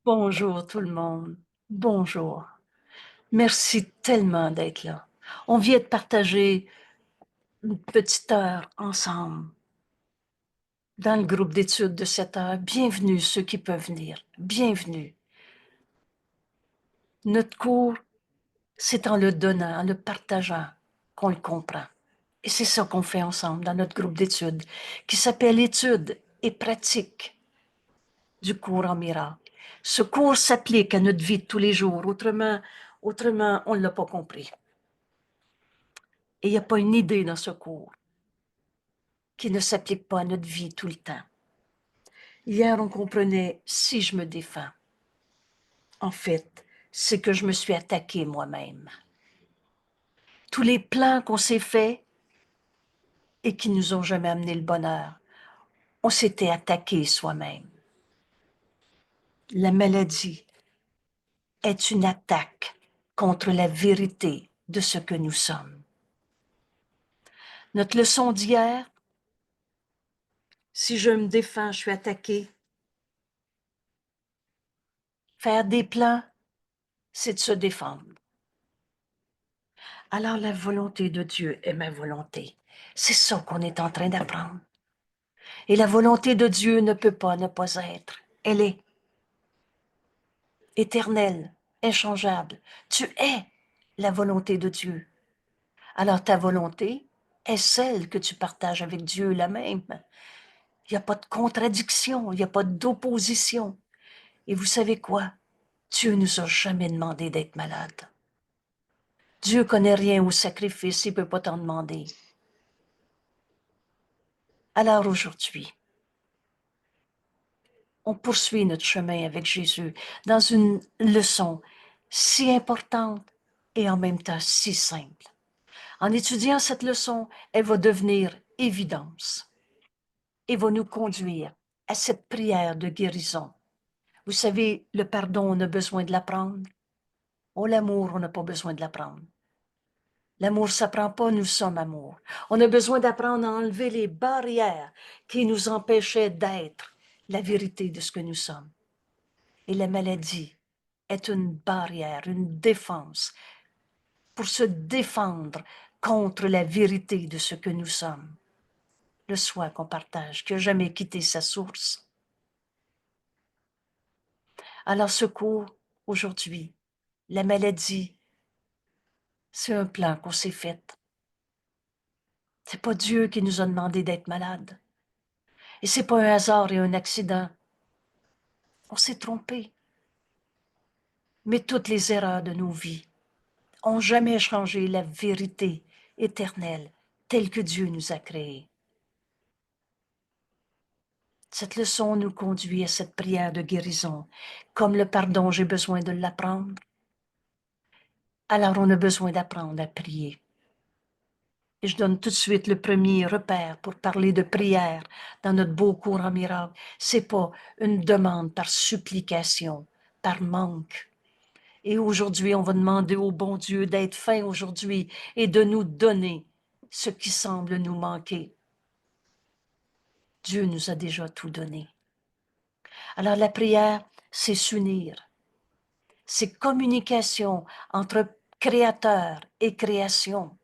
Bonjour tout le monde. Bonjour. Merci tellement d'être là. On vient de partager une petite heure ensemble dans le groupe d'études de cette heure. Bienvenue ceux qui peuvent venir. Bienvenue. Notre cours, c'est en le donnant, en le partageant qu'on le comprend. Et c'est ça qu'on fait ensemble dans notre groupe d'études qui s'appelle Études et pratiques du cours en miracle. Ce cours s'applique à notre vie de tous les jours. Autrement on ne l'a pas compris. Et il n'y a pas une idée dans ce cours qui ne s'applique pas à notre vie tout le temps. Hier, on comprenait si je me défends. En fait, c'est que je me suis attaquée moi-même. Tous les plans qu'on s'est faits et qui nous ont jamais amené le bonheur, on s'était attaqué soi-même. La maladie est une attaque contre la vérité de ce que nous sommes. Notre leçon d'hier, si je me défends, je suis attaquée. Faire des plans, c'est de se défendre. Alors la volonté de Dieu est ma volonté. C'est ça qu'on est en train d'apprendre. Et la volonté de Dieu ne peut pas ne pas être. Elle est éternelle, inchangeable. Tu es la volonté de Dieu. Alors ta volonté est celle que tu partages avec Dieu la même. Il n'y a pas de contradiction, il n'y a pas d'opposition. Et vous savez quoi? Dieu nous a jamais demandé d'être malade. Dieu connaît rien au sacrifice, il ne peut pas t'en demander. Alors aujourd'hui, on poursuit notre chemin avec Jésus dans une leçon si importante et en même temps si simple. En étudiant cette leçon, elle va devenir évidence et va nous conduire à cette prière de guérison. Vous savez, le pardon, on a besoin de l'apprendre. Oh, l'amour, on n'a pas besoin de l'apprendre. L'amour ne s'apprend pas, nous sommes amour. On a besoin d'apprendre à enlever les barrières qui nous empêchaient d'être la vérité de ce que nous sommes. Et la maladie est une barrière, une défense pour se défendre contre la vérité de ce que nous sommes. Le soi qu'on partage, qui n'a jamais quitté sa source. Alors ce cours, aujourd'hui, la maladie, c'est un plan qu'on s'est fait. C'est pas Dieu qui nous a demandé d'être malades. Et c'est pas un hasard et un accident. On s'est trompé. Mais toutes les erreurs de nos vies ont jamais changé la vérité éternelle telle que Dieu nous a créés. Cette leçon nous conduit à cette prière de guérison. Comme le pardon, j'ai besoin de l'apprendre. Alors on a besoin d'apprendre à prier. Et je donne tout de suite le premier repère pour parler de prière dans notre beau cours en miracle. C'est pas une demande par supplication, par manque. Et aujourd'hui, on va demander au bon Dieu d'être fin aujourd'hui et de nous donner ce qui semble nous manquer. Dieu nous a déjà tout donné. Alors la prière, c'est s'unir. C'est communication entre créateur et création.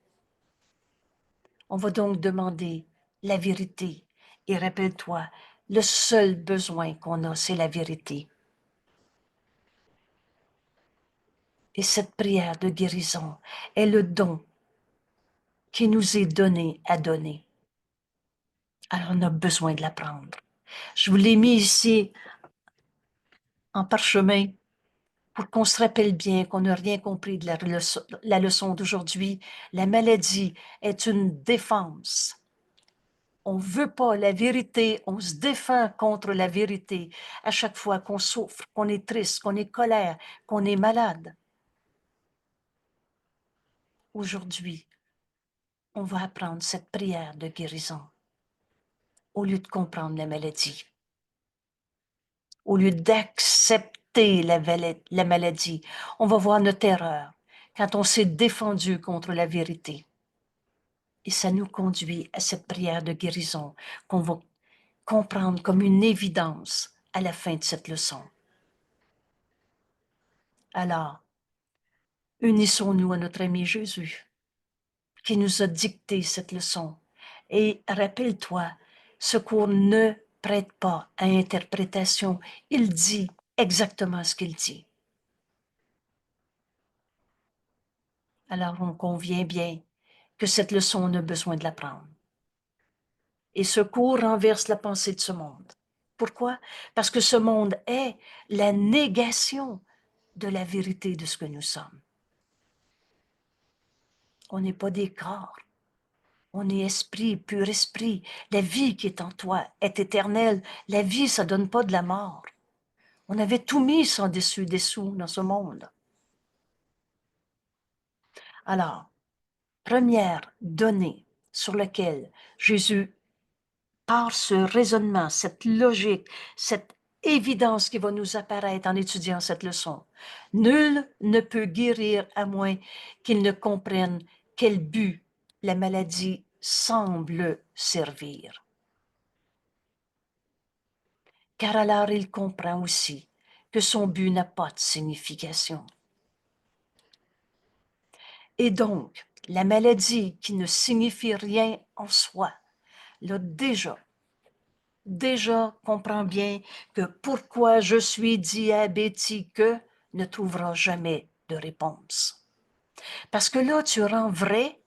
On va donc demander la vérité. Et rappelle-toi, le seul besoin qu'on a, c'est la vérité. Et cette prière de guérison est le don qui nous est donné à donner. Alors on a besoin de l'apprendre. Je vous l'ai mis ici en parchemin pour qu'on se rappelle bien qu'on n'a rien compris de la leçon d'aujourd'hui. La maladie est une défense. On ne veut pas la vérité, on se défend contre la vérité à chaque fois qu'on souffre, qu'on est triste, qu'on est colère, qu'on est malade. Aujourd'hui, on va apprendre cette prière de guérison au lieu de comprendre la maladie, au lieu d'accepter la maladie. On va voir notre erreur quand on s'est défendu contre la vérité. Et ça nous conduit à cette prière de guérison qu'on va comprendre comme une évidence à la fin de cette leçon. Alors, unissons-nous à notre ami Jésus, qui nous a dicté cette leçon. Et rappelle-toi, ce cours ne prête pas à interprétation. Il dit exactement ce qu'il dit. Alors, on convient bien que cette leçon, on a besoin de l'apprendre. Et ce cours renverse la pensée de ce monde. Pourquoi? Parce que ce monde est la négation de la vérité de ce que nous sommes. On n'est pas des corps. On est esprit, pur esprit. La vie qui est en toi est éternelle. La vie, ça donne pas de la mort. On avait tout mis sans dessus-dessous dans ce monde. Alors, première donnée sur laquelle Jésus, par ce raisonnement, cette logique, cette évidence qui va nous apparaître en étudiant cette leçon, nul ne peut guérir à moins qu'il ne comprenne quel but la maladie semble servir. Car alors il comprend aussi que son but n'a pas de signification. Et donc, la maladie qui ne signifie rien en soi, là déjà comprend bien que pourquoi je suis diabétique ne trouvera jamais de réponse. Parce que là, tu rends vrai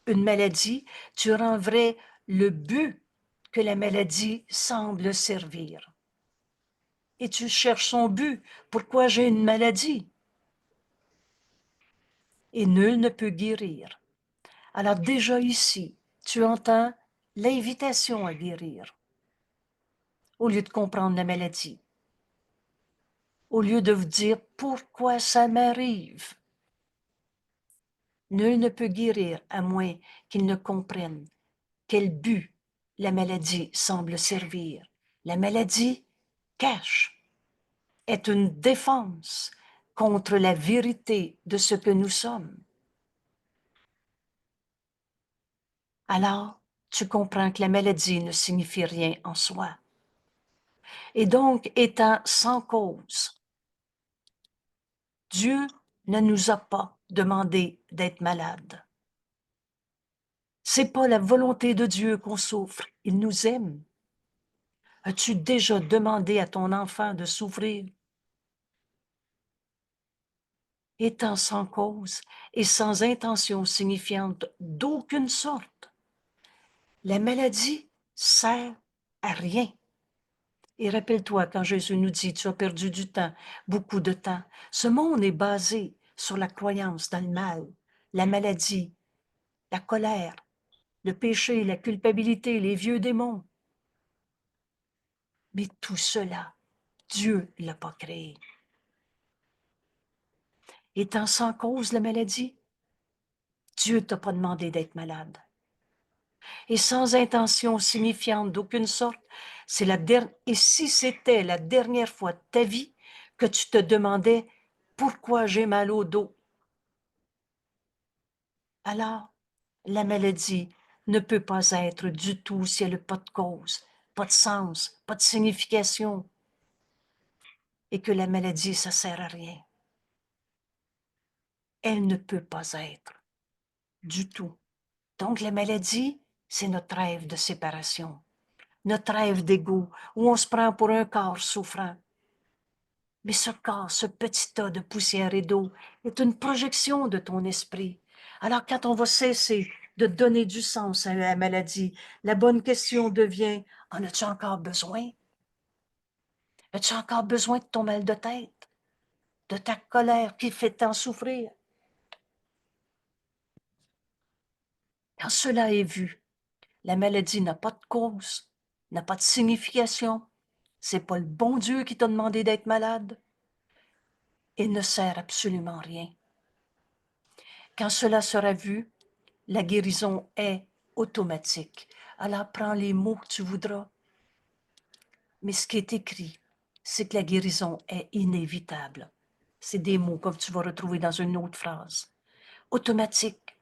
une maladie, tu rends vrai le but que la maladie semble servir. Et tu cherches son but. Pourquoi j'ai une maladie? Et nul ne peut guérir. Alors déjà ici, tu entends l'invitation à guérir, au lieu de comprendre la maladie, au lieu de vous dire pourquoi ça m'arrive. Nul ne peut guérir à moins qu'il ne comprenne quel but la maladie semble servir. La maladie cache, est une défense contre la vérité de ce que nous sommes. Alors, tu comprends que la maladie ne signifie rien en soi. Et donc, étant sans cause, Dieu ne nous a pas demandé d'être malades. C'est pas la volonté de Dieu qu'on souffre, il nous aime. As-tu déjà demandé à ton enfant de souffrir? Étant sans cause et sans intention signifiante d'aucune sorte, la maladie sert à rien. Et rappelle-toi, quand Jésus nous dit, tu as perdu du temps, beaucoup de temps, ce monde est basé sur la croyance dans le mal, la maladie, la colère, le péché, la culpabilité, les vieux démons. Mais tout cela, Dieu ne l'a pas créé. Étant sans cause la maladie, Dieu ne t'a pas demandé d'être malade. Et sans intention signifiante d'aucune sorte, et si c'était la dernière fois de ta vie que tu te demandais pourquoi j'ai mal au dos, alors la maladie ne peut pas être du tout si elle n'a pas de cause, pas de sens, pas de signification, et que la maladie, ça sert à rien. Elle ne peut pas être du tout. Donc la maladie, c'est notre rêve de séparation, notre rêve d'ego, où on se prend pour un corps souffrant. Mais ce corps, ce petit tas de poussière et d'eau, est une projection de ton esprit. Alors quand on va cesser de donner du sens à la maladie, la bonne question devient, en as-tu encore besoin? As-tu encore besoin de ton mal de tête, de ta colère qui fait tant souffrir? Quand cela est vu, la maladie n'a pas de cause, n'a pas de signification. C'est pas le bon Dieu qui t'a demandé d'être malade et ne sert absolument rien. Quand cela sera vu, la guérison est automatique. Alors prends les mots que tu voudras. Mais ce qui est écrit, c'est que la guérison est inévitable. C'est des mots comme tu vas retrouver dans une autre phrase. Automatique.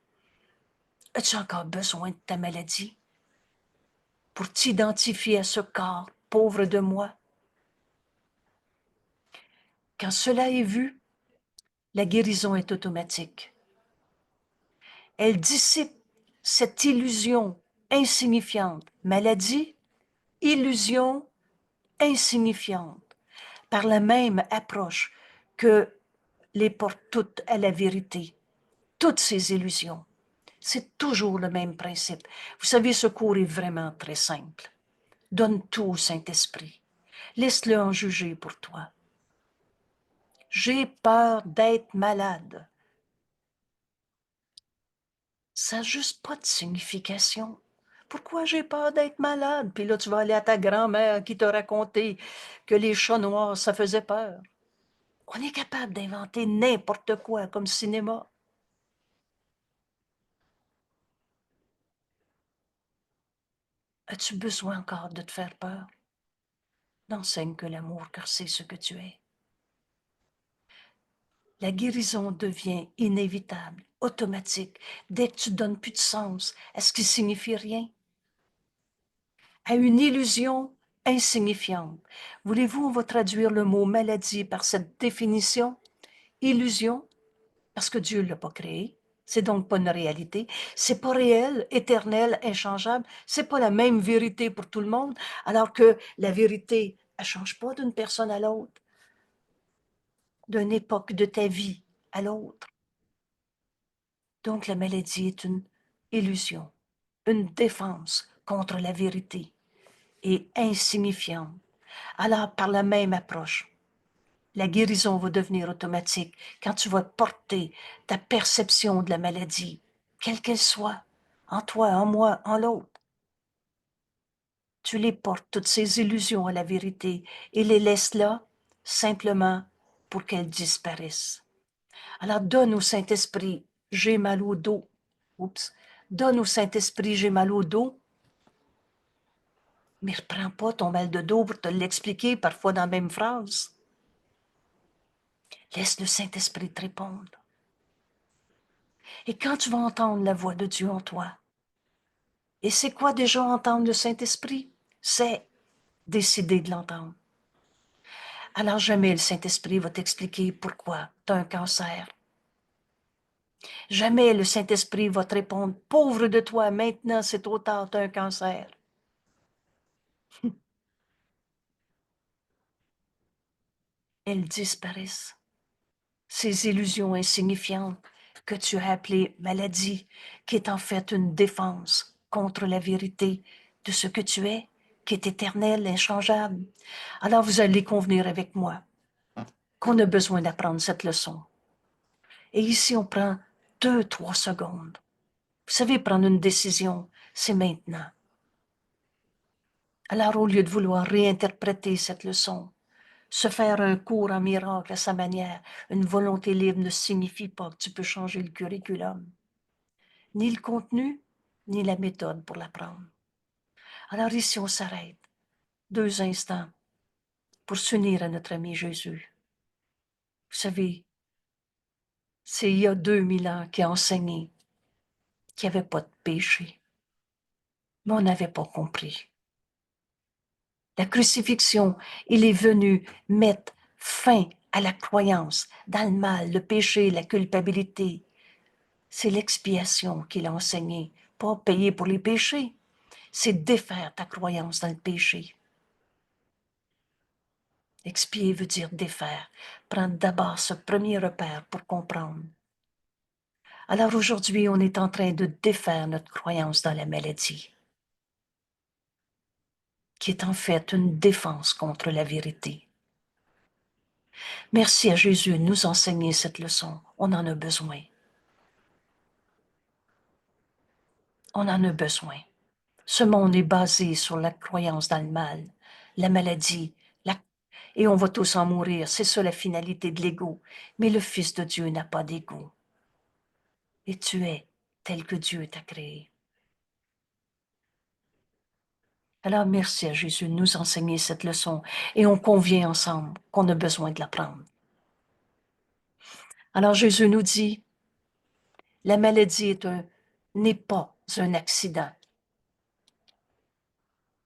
As-tu encore besoin de ta maladie pour t'identifier à ce corps pauvre de moi? Quand cela est vu, La guérison est automatique. Elle dissipe cette illusion insignifiante. Maladie, illusion insignifiante. Par la même approche que les porte toutes à la vérité. Toutes ces illusions. C'est toujours le même principe. Vous savez, ce cours est vraiment très simple. Donne tout au Saint-Esprit. Laisse-le en juger pour toi. J'ai peur d'être malade. Ça n'a juste pas de signification. Pourquoi j'ai peur d'être malade? Puis là, tu vas aller à ta grand-mère qui t'a raconté que les chats noirs, ça faisait peur. On est capable d'inventer n'importe quoi comme cinéma. As-tu besoin encore de te faire peur? N'enseigne que l'amour, car c'est ce que tu es. La guérison devient inévitable, automatique, dès que tu donnes plus de sens à ce qui signifie rien, à une illusion insignifiante. Voulez-vous, on va traduire le mot maladie par cette définition? Illusion, parce que Dieu ne l'a pas créé. C'est donc pas une réalité. C'est pas réel, éternel, inchangeable. C'est pas la même vérité pour tout le monde, alors que la vérité, elle change pas d'une personne à l'autre, d'une époque de ta vie à l'autre. Donc la maladie est une illusion, une défense contre la vérité et insignifiante. Alors, par la même approche, la guérison va devenir automatique quand tu vas porter ta perception de la maladie, quelle qu'elle soit, en toi, en moi, en l'autre. Tu les portes, toutes ces illusions à la vérité, et les laisses là simplement pour qu'elles disparaissent. Alors donne au Saint-Esprit, j'ai mal au dos. Oups. Donne au Saint-Esprit, j'ai mal au dos, mais reprends pas ton mal de dos pour te l'expliquer parfois dans la même phrase. Laisse le Saint-Esprit te répondre. Et quand tu vas entendre la voix de Dieu en toi, et c'est quoi déjà entendre le Saint-Esprit? C'est décider de l'entendre. Alors jamais le Saint-Esprit va t'expliquer pourquoi tu as un cancer. Jamais le Saint-Esprit va te répondre, pauvre de toi, maintenant c'est trop tard, tu as un cancer. Elles disparaissent. Ces illusions insignifiantes que tu as appelées maladie, qui est en fait une défense contre la vérité de ce que tu es, qui est éternel, inchangeable. Alors vous allez convenir avec moi qu'on a besoin d'apprendre cette leçon. Et ici, on prend 2, 3 secondes. Vous savez, prendre une décision, c'est maintenant. Alors, au lieu de vouloir réinterpréter cette leçon, se faire un cours en miracle à sa manière, une volonté libre ne signifie pas que tu peux changer le curriculum, ni le contenu, ni la méthode pour l'apprendre. Alors ici, on s'arrête 2 instants pour s'unir à notre ami Jésus. Vous savez, c'est il y a 2000 ans qu'il a enseigné qu'il n'y avait pas de péché, mais on n'avait pas compris. La crucifixion, il est venu mettre fin à la croyance dans le mal, le péché, la culpabilité. C'est l'expiation qu'il a enseigné, pas payer pour les péchés. C'est défaire ta croyance dans le péché. Expier veut dire défaire. Prendre d'abord ce premier repère pour comprendre. Alors aujourd'hui, on est en train de défaire notre croyance dans la maladie, qui est en fait une défense contre la vérité. Merci à Jésus de nous enseigner cette leçon. On en a besoin. On en a besoin. Ce monde est basé sur la croyance dans le mal, la maladie, et on va tous en mourir. C'est ça la finalité de l'ego. Mais le Fils de Dieu n'a pas d'ego. Et tu es tel que Dieu t'a créé. Alors merci à Jésus de nous enseigner cette leçon et on convient ensemble qu'on a besoin de l'apprendre. Alors Jésus nous dit, la maladie n'est pas un accident.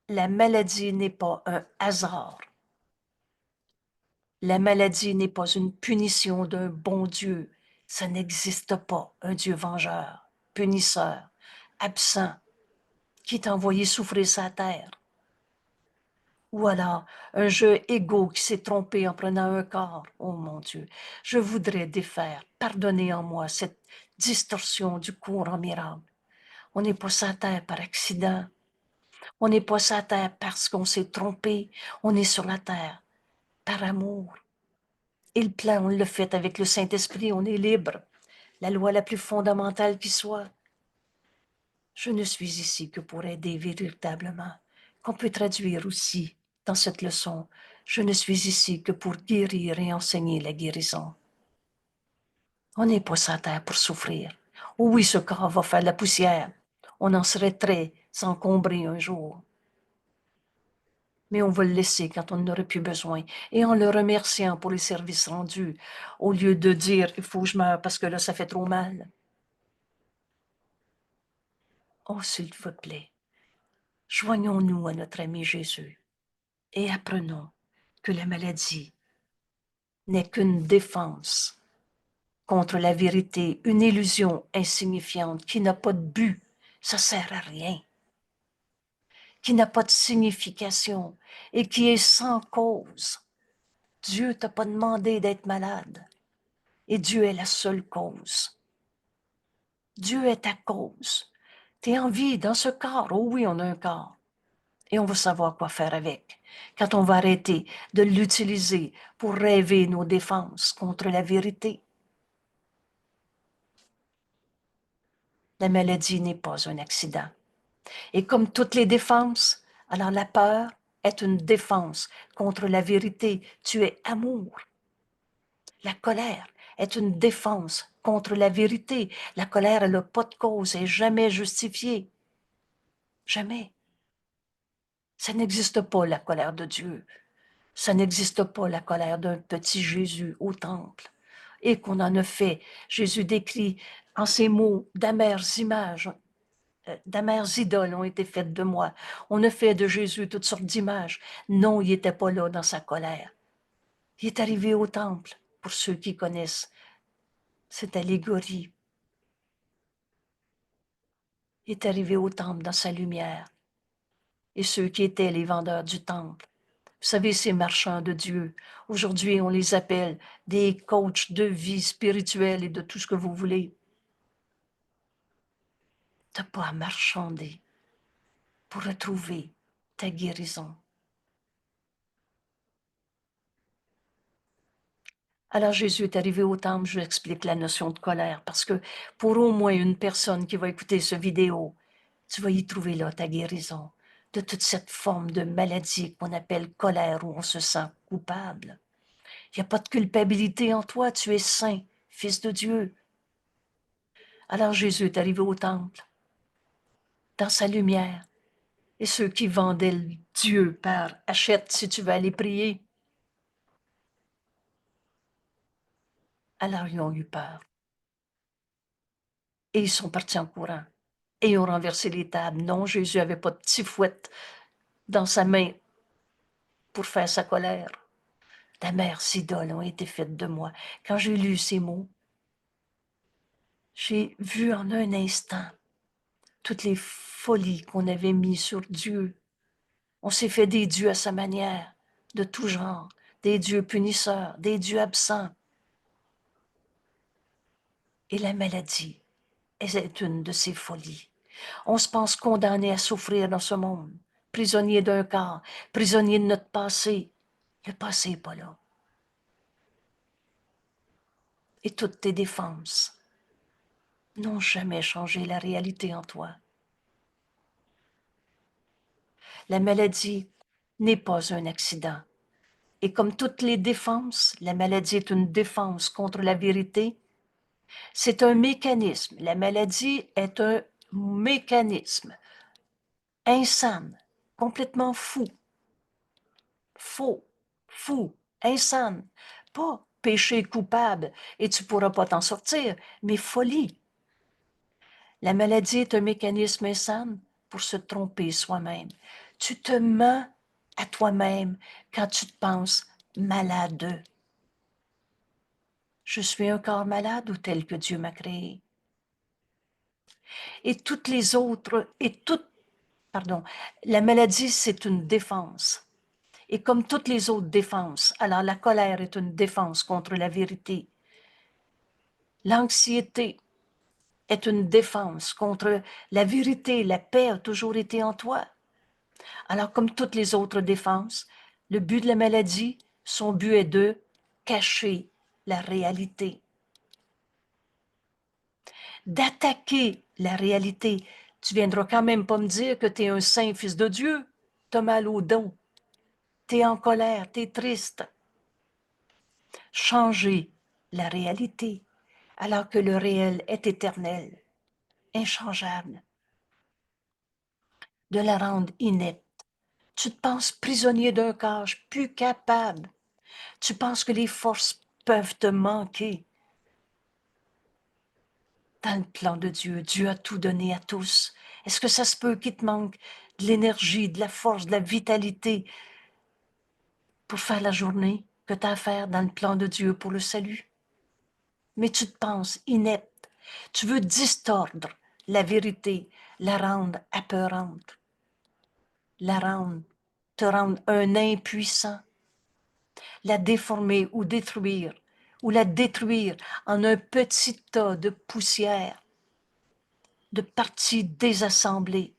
La maladie n'est pas un hasard. La maladie n'est pas une punition d'un bon Dieu. Ça n'existe pas, un Dieu vengeur, punisseur, absent, qui t'a envoyé souffrir sa terre. Ou alors, un jeu égaux qui s'est trompé en prenant un corps. Oh mon Dieu, je voudrais défaire, pardonner en moi cette distorsion du courant miracle. On n'est pas sur la terre par accident. On n'est pas sur la terre parce qu'on s'est trompé. On est sur la terre par amour. Et le plan, on l'a fait avec le Saint-Esprit, on est libre. La loi la plus fondamentale qui soit. Je ne suis ici que pour aider véritablement, qu'on peut traduire aussi dans cette leçon. Je ne suis ici que pour guérir et enseigner la guérison. On n'est pas sur la terre pour souffrir. Oh oui, ce corps va faire la poussière. On en serait très encombré un jour. Mais on va le laisser quand on n'aurait plus besoin. Et en le remerciant pour les services rendus, au lieu de dire, il faut que je meure parce que là, ça fait trop mal. Oh, s'il vous plaît, joignons-nous à notre ami Jésus et apprenons que la maladie n'est qu'une défense contre la vérité, une illusion insignifiante qui n'a pas de but, ça sert à rien, qui n'a pas de signification et qui est sans cause. Dieu t'a pas demandé d'être malade et Dieu est la seule cause. Dieu est ta cause. T'es en vie dans ce corps. Oh oui, on a un corps. Et on va savoir quoi faire avec quand on va arrêter de l'utiliser pour rêver nos défenses contre la vérité. La maladie n'est pas un accident. Et comme toutes les défenses, alors la peur est une défense contre la vérité. Tu es amour. La colère est une défense contre la vérité. La colère, elle n'a pas de cause, elle n'est jamais justifiée. Jamais. Ça n'existe pas, la colère de Dieu. Ça n'existe pas, la colère d'un petit Jésus au temple. Et qu'on en a fait. Jésus décrit en ces mots d'amères images, d'amères idoles ont été faites de moi. On a fait de Jésus toutes sortes d'images. Non, il n'était pas là dans sa colère. Il est arrivé au temple, pour ceux qui connaissent cette allégorie. Il est arrivé au temple dans sa lumière. Et ceux qui étaient les vendeurs du temple, vous savez, ces marchands de Dieu, aujourd'hui, on les appelle des coachs de vie spirituelle et de tout ce que vous voulez. Tu n'as pas à marchander pour retrouver ta guérison. Alors Jésus est arrivé au temple, je vous explique la notion de colère, parce que pour au moins une personne qui va écouter ce vidéo, tu vas y trouver là ta guérison de toute cette forme de maladie qu'on appelle colère, où on se sent coupable. Il n'y a pas de culpabilité en toi, tu es saint, fils de Dieu. Alors Jésus est arrivé au temple, dans sa lumière, et ceux qui vendaient Dieu par achète si tu veux aller prier, alors ils ont eu peur. Et ils sont partis en courant. Et ils ont renversé les tables. Non, Jésus n'avait pas de petit fouet dans sa main pour faire sa colère. Ta mère idoles ont été faites de moi. Quand j'ai lu ces mots, j'ai vu en un instant toutes les folies qu'on avait mises sur Dieu. On s'est fait des dieux à sa manière, de tout genre, des dieux punisseurs, des dieux absents. Et la maladie est une de ces folies. On se pense condamné à souffrir dans ce monde, prisonnier d'un corps, prisonnier de notre passé. Le passé n'est pas là. Et toutes tes défenses n'ont jamais changé la réalité en toi. La maladie n'est pas un accident. Et comme toutes les défenses, la maladie est une défense contre la vérité. C'est un mécanisme. La maladie est un mécanisme insane, complètement fou, faux, fou, insane. Pas péché coupable et tu ne pourras pas t'en sortir, mais folie. La maladie est un mécanisme insane pour se tromper soi-même. Tu te mens à toi-même quand tu te penses malade. Je suis un corps malade ou tel que Dieu m'a créé. Et toutes les autres, la maladie, c'est une défense. Et comme toutes les autres défenses, alors la colère est une défense contre la vérité. L'anxiété est une défense contre la vérité. La paix a toujours été en toi. Alors, comme toutes les autres défenses, le but de la maladie, son but est de cacher la réalité, d'attaquer la réalité. Tu viendras quand même pas me dire que tu es un saint fils de Dieu. Tu as mal au dos. Tu es en colère, tu es triste. Changer la réalité, alors que le réel est éternel, inchangeable. De la rendre inepte. Tu te penses prisonnier d'un cage, plus capable. Tu penses que les forces peuvent te manquer. Dans le plan de Dieu, Dieu a tout donné à tous. Est-ce que ça se peut qu'il te manque de l'énergie, de la force, de la vitalité pour faire la journée que tu as à faire dans le plan de Dieu pour le salut? Mais tu te penses inepte. Tu veux distordre la vérité, la rendre apeurante, te rendre un impuissant, la déformer ou la détruire en un petit tas de poussière, de parties désassemblées.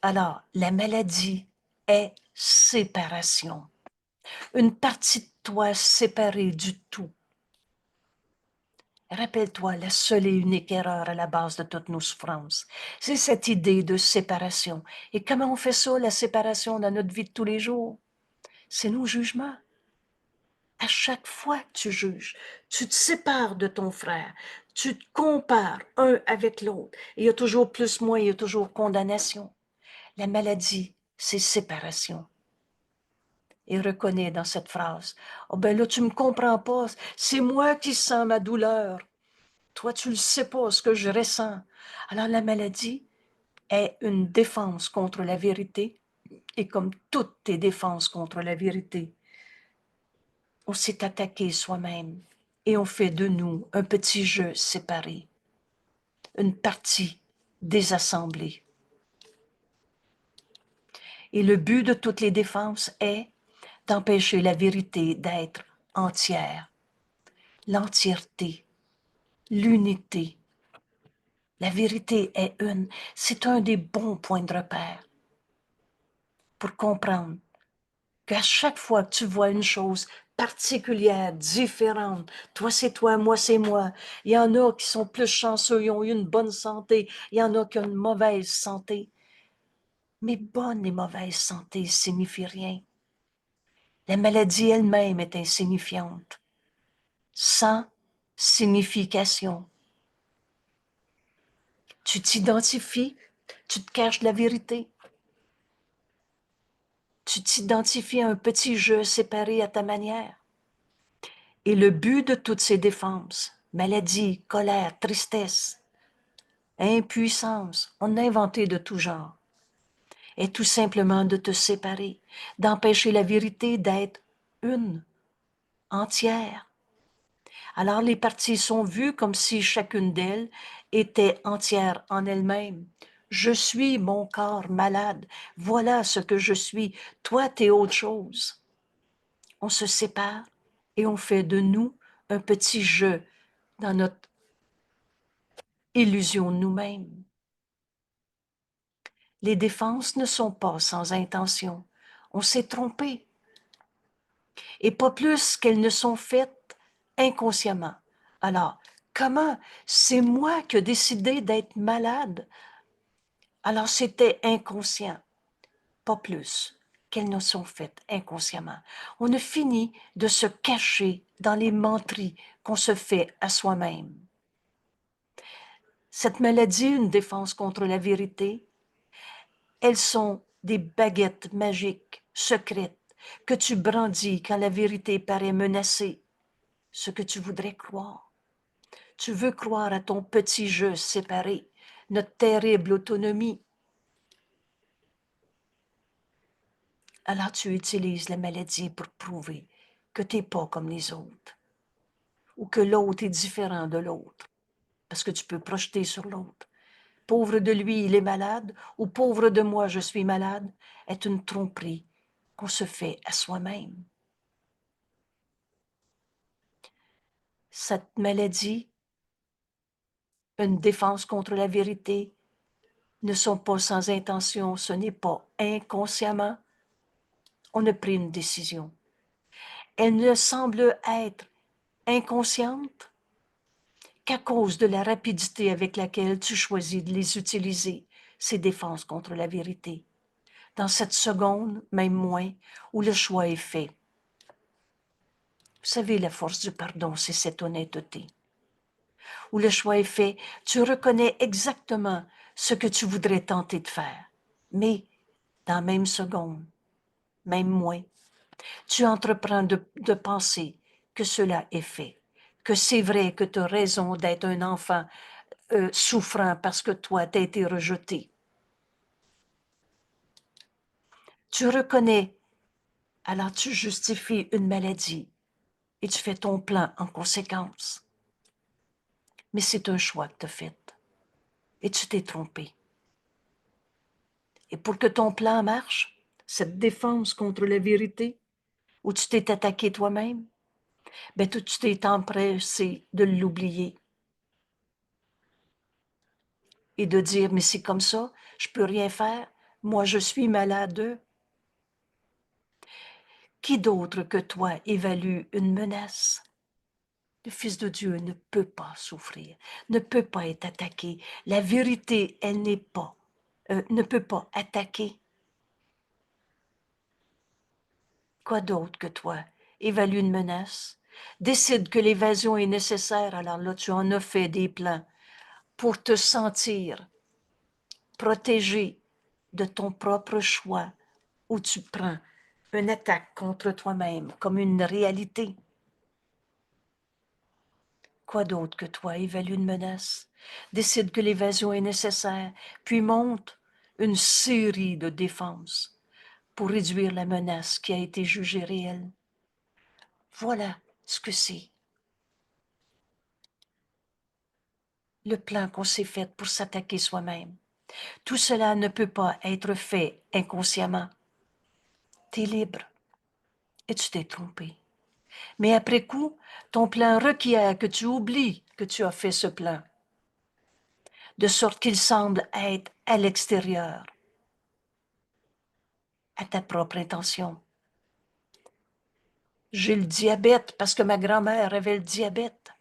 Alors, la maladie est séparation. Une partie de toi séparée du tout. Rappelle-toi, la seule et unique erreur à la base de toutes nos souffrances, c'est cette idée de séparation. Et comment on fait ça, la séparation dans notre vie de tous les jours? C'est nos jugements. À chaque fois que tu juges, tu te sépares de ton frère, tu te compares un avec l'autre. Il y a toujours plus, moins, il y a toujours condamnation. La maladie, c'est séparation. Et reconnais dans cette phrase, « Oh ben là, tu me comprends pas, c'est moi qui sens ma douleur. Toi, tu ne sais pas ce que je ressens. » Alors la maladie est une défense contre la vérité, et comme toutes tes défenses contre la vérité, on s'est attaqué soi-même et on fait de nous un petit jeu séparé, une partie désassemblée. Et le but de toutes les défenses est d'empêcher la vérité d'être entière, l'entièreté, l'unité. La vérité est une. C'est un des bons points de repère pour comprendre qu'à chaque fois que tu vois une chose particulière, différente, toi c'est toi, moi c'est moi, il y en a qui sont plus chanceux, ils ont eu une bonne santé, il y en a qui ont une mauvaise santé. Mais bonne et mauvaise santé signifie rien. La maladie elle-même est insignifiante, sans signification. Tu t'identifies, tu te caches de la vérité. Tu t'identifies à un petit jeu séparé à ta manière. Et le but de toutes ces défenses, maladie, colère, tristesse, impuissance, on a inventé de tout genre, est tout simplement de te séparer, d'empêcher la vérité d'être une, entière. Alors les parties sont vues comme si chacune d'elles était entière en elle-même. Je suis mon corps malade, voilà ce que je suis, toi t'es autre chose. On se sépare et on fait de nous un petit jeu dans notre illusion de nous-mêmes. Les défenses ne sont pas sans intention. On s'est trompé. Et pas plus qu'elles ne sont faites inconsciemment. Alors, comment? C'est moi qui ai décidé d'être malade. Alors, c'était inconscient. Pas plus qu'elles ne sont faites inconsciemment. On a fini de se cacher dans les menteries qu'on se fait à soi-même. Cette maladie, une défense contre la vérité, elles sont des baguettes magiques, secrètes, que tu brandis quand la vérité paraît menacée, ce que tu voudrais croire. Tu veux croire à ton petit jeu séparé, notre terrible autonomie. Alors tu utilises la maladie pour prouver que tu n'es pas comme les autres ou que l'autre est différent de l'autre, parce que tu peux projeter sur l'autre. Pauvre de lui, il est malade, ou pauvre de moi, je suis malade, est une tromperie qu'on se fait à soi-même. Cette maladie, une défense contre la vérité, ne sont pas sans intention, ce n'est pas inconsciemment. On a pris une décision. Elle ne semble être inconsciente qu'à cause de la rapidité avec laquelle tu choisis de les utiliser, ces défenses contre la vérité. Dans cette seconde, même moins, où le choix est fait. Vous savez, la force du pardon, c'est cette honnêteté. Où le choix est fait, tu reconnais exactement ce que tu voudrais tenter de faire. Mais, dans la même seconde, même moins, tu entreprends de penser que cela est fait, que c'est vrai que tu as raison d'être un enfant souffrant parce que toi, tu as été rejeté. Tu reconnais, alors tu justifies une maladie et tu fais ton plan en conséquence. Mais c'est un choix que tu as fait et tu t'es trompé. Et pour que ton plan marche, cette défense contre la vérité, où tu t'es attaqué toi-même, ben tu t'es empressé de l'oublier et de dire, mais c'est comme ça, je peux rien faire, moi je suis malade. Qui d'autre que toi évalue une menace? Le Fils de Dieu ne peut pas souffrir, ne peut pas être attaqué. La vérité, elle n'est pas, ne peut pas attaquer. Quoi d'autre que toi évalue une menace, décide que l'évasion est nécessaire, alors là tu en as fait des plans pour te sentir protégé de ton propre choix, où tu prends une attaque contre toi-même comme une réalité. Quoi d'autre que toi évalue une menace, décide que l'évasion est nécessaire, puis monte une série de défenses pour réduire la menace qui a été jugée réelle. Voilà ce que c'est. Le plan qu'on s'est fait pour s'attaquer soi-même. Tout cela ne peut pas être fait inconsciemment. Tu es libre et tu t'es trompé. Mais après coup, ton plan requiert que tu oublies que tu as fait ce plan, de sorte qu'il semble être à l'extérieur, à ta propre intention. J'ai le diabète parce que ma grand-mère avait le diabète.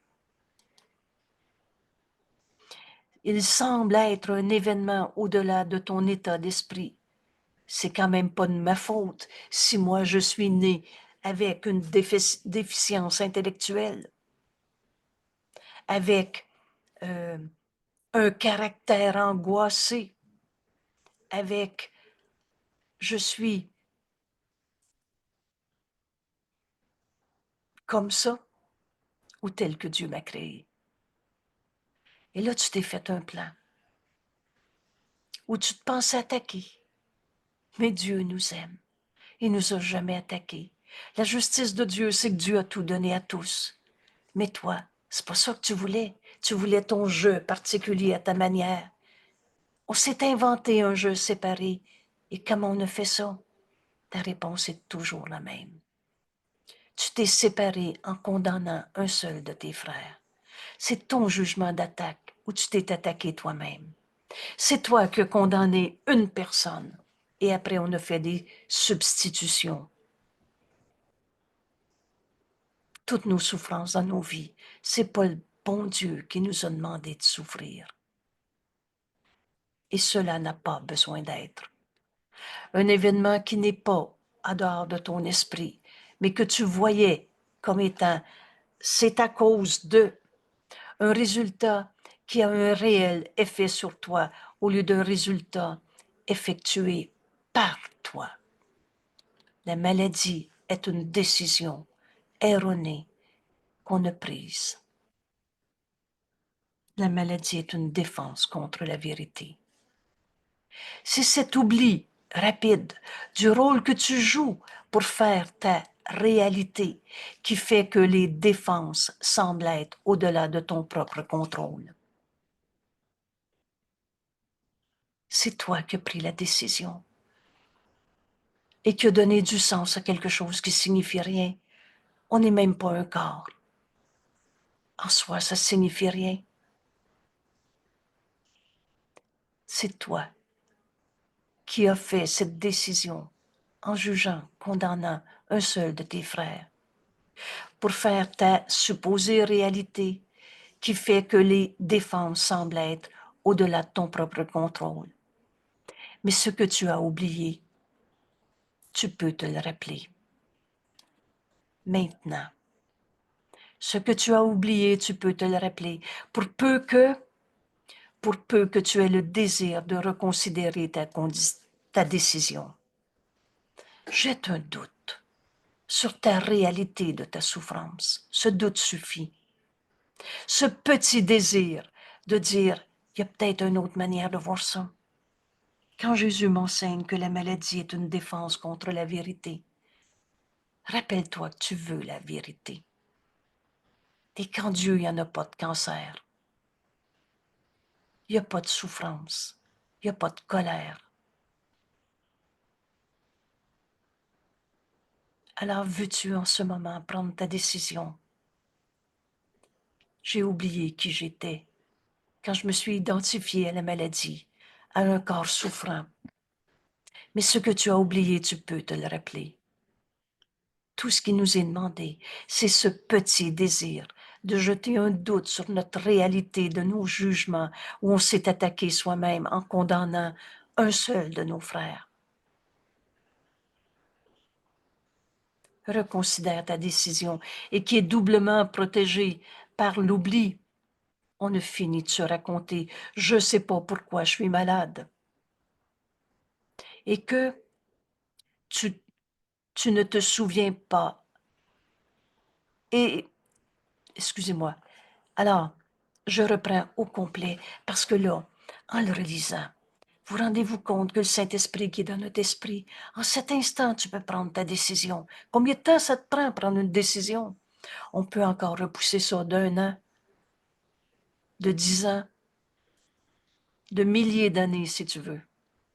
Il semble être un événement au-delà de ton état d'esprit. C'est quand même pas de ma faute si moi je suis né avec une déficience intellectuelle, avec un caractère angoissé, avec je suis comme ça ou tel que Dieu m'a créé. Et là, tu t'es fait un plan où tu te penses attaquer. Mais Dieu nous aime. Il nous a jamais attaqués. La justice de Dieu, c'est que Dieu a tout donné à tous. Mais toi, c'est pas ça que tu voulais. Tu voulais ton jeu particulier à ta manière. On s'est inventé un jeu séparé. Et comment on a fait ça? Ta réponse est toujours la même. Tu t'es séparé en condamnant un seul de tes frères. C'est ton jugement d'attaque où tu t'es attaqué toi-même. C'est toi qui as condamné une personne. Et après, on a fait des substitutions. Toutes nos souffrances dans nos vies, c'est pas le bon Dieu qui nous a demandé de souffrir. Et cela n'a pas besoin d'être. Un événement qui n'est pas en dehors de ton esprit, mais que tu voyais comme étant, c'est à cause de un résultat qui a un réel effet sur toi au lieu d'un résultat effectué par toi. La maladie est une décision erronée qu'on a prise. La maladie est une défense contre la vérité. C'est cet oubli rapide du rôle que tu joues pour faire ta réalité qui fait que les défenses semblent être au-delà de ton propre contrôle. C'est toi qui as pris la décision et qui as donné du sens à quelque chose qui signifie rien. On n'est même pas un corps. En soi, ça signifie rien. C'est toi qui as fait cette décision en jugeant, condamnant un seul de tes frères pour faire ta supposée réalité qui fait que les défenses semblent être au-delà de ton propre contrôle. Mais ce que tu as oublié, tu peux te le rappeler. Maintenant, ce que tu as oublié, tu peux te le rappeler. Pour peu que tu aies le désir de reconsidérer ta décision, jette un doute sur ta réalité de ta souffrance. Ce doute suffit. Ce petit désir de dire, il y a peut-être une autre manière de voir ça. Quand Jésus m'enseigne que la maladie est une défense contre la vérité, rappelle-toi que tu veux la vérité. Et quand Dieu, il n'y en a pas de cancer, il n'y a pas de souffrance, il n'y a pas de colère. Alors veux-tu en ce moment prendre ta décision? J'ai oublié qui j'étais quand je me suis identifié à la maladie, à un corps souffrant. Mais ce que tu as oublié, tu peux te le rappeler. Tout ce qui nous est demandé, c'est ce petit désir de jeter un doute sur notre réalité de nos jugements où on s'est attaqué soi-même en condamnant un seul de nos frères. Reconsidère ta décision et qui est doublement protégée par l'oubli. On ne finit de se raconter « je ne sais pas pourquoi je suis malade » et que tu ne te souviens pas. Et, excusez-moi, alors, je reprends au complet parce que là, en le relisant, vous rendez-vous compte que le Saint-Esprit qui est dans notre esprit, en cet instant, tu peux prendre ta décision. Combien de temps ça te prend prendre une décision? On peut encore repousser ça d'1 an, de 10 ans, de milliers d'années si tu veux.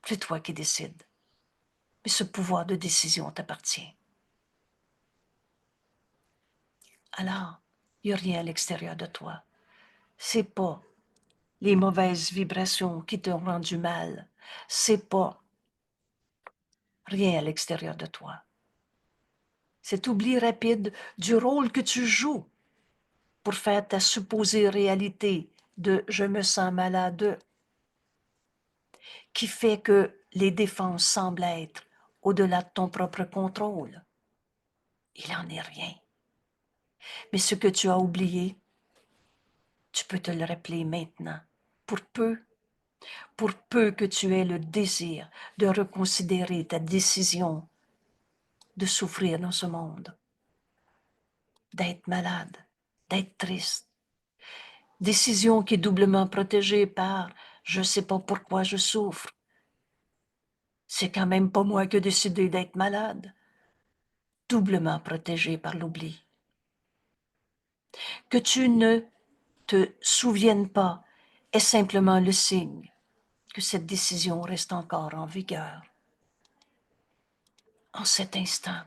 C'est toi qui décides. Mais ce pouvoir de décision t'appartient. Alors, il n'y a rien à l'extérieur de toi. C'est pas les mauvaises vibrations qui t'ont rendu mal. C'est pas rien à l'extérieur de toi. Cet oubli rapide du rôle que tu joues pour faire ta supposée réalité de « je me sens malade » qui fait que les défenses semblent être au-delà de ton propre contrôle. Il n'en est rien. Mais ce que tu as oublié, tu peux te le rappeler maintenant. Pour peu que tu aies le désir de reconsidérer ta décision de souffrir dans ce monde, d'être malade, d'être triste. Décision qui est doublement protégée par « je ne sais pas pourquoi je souffre ». C'est quand même pas moi qui ai décidé d'être malade. Doublement protégée par l'oubli. Que tu ne te souviennes pas est simplement le signe que cette décision reste encore en vigueur. En cet instant,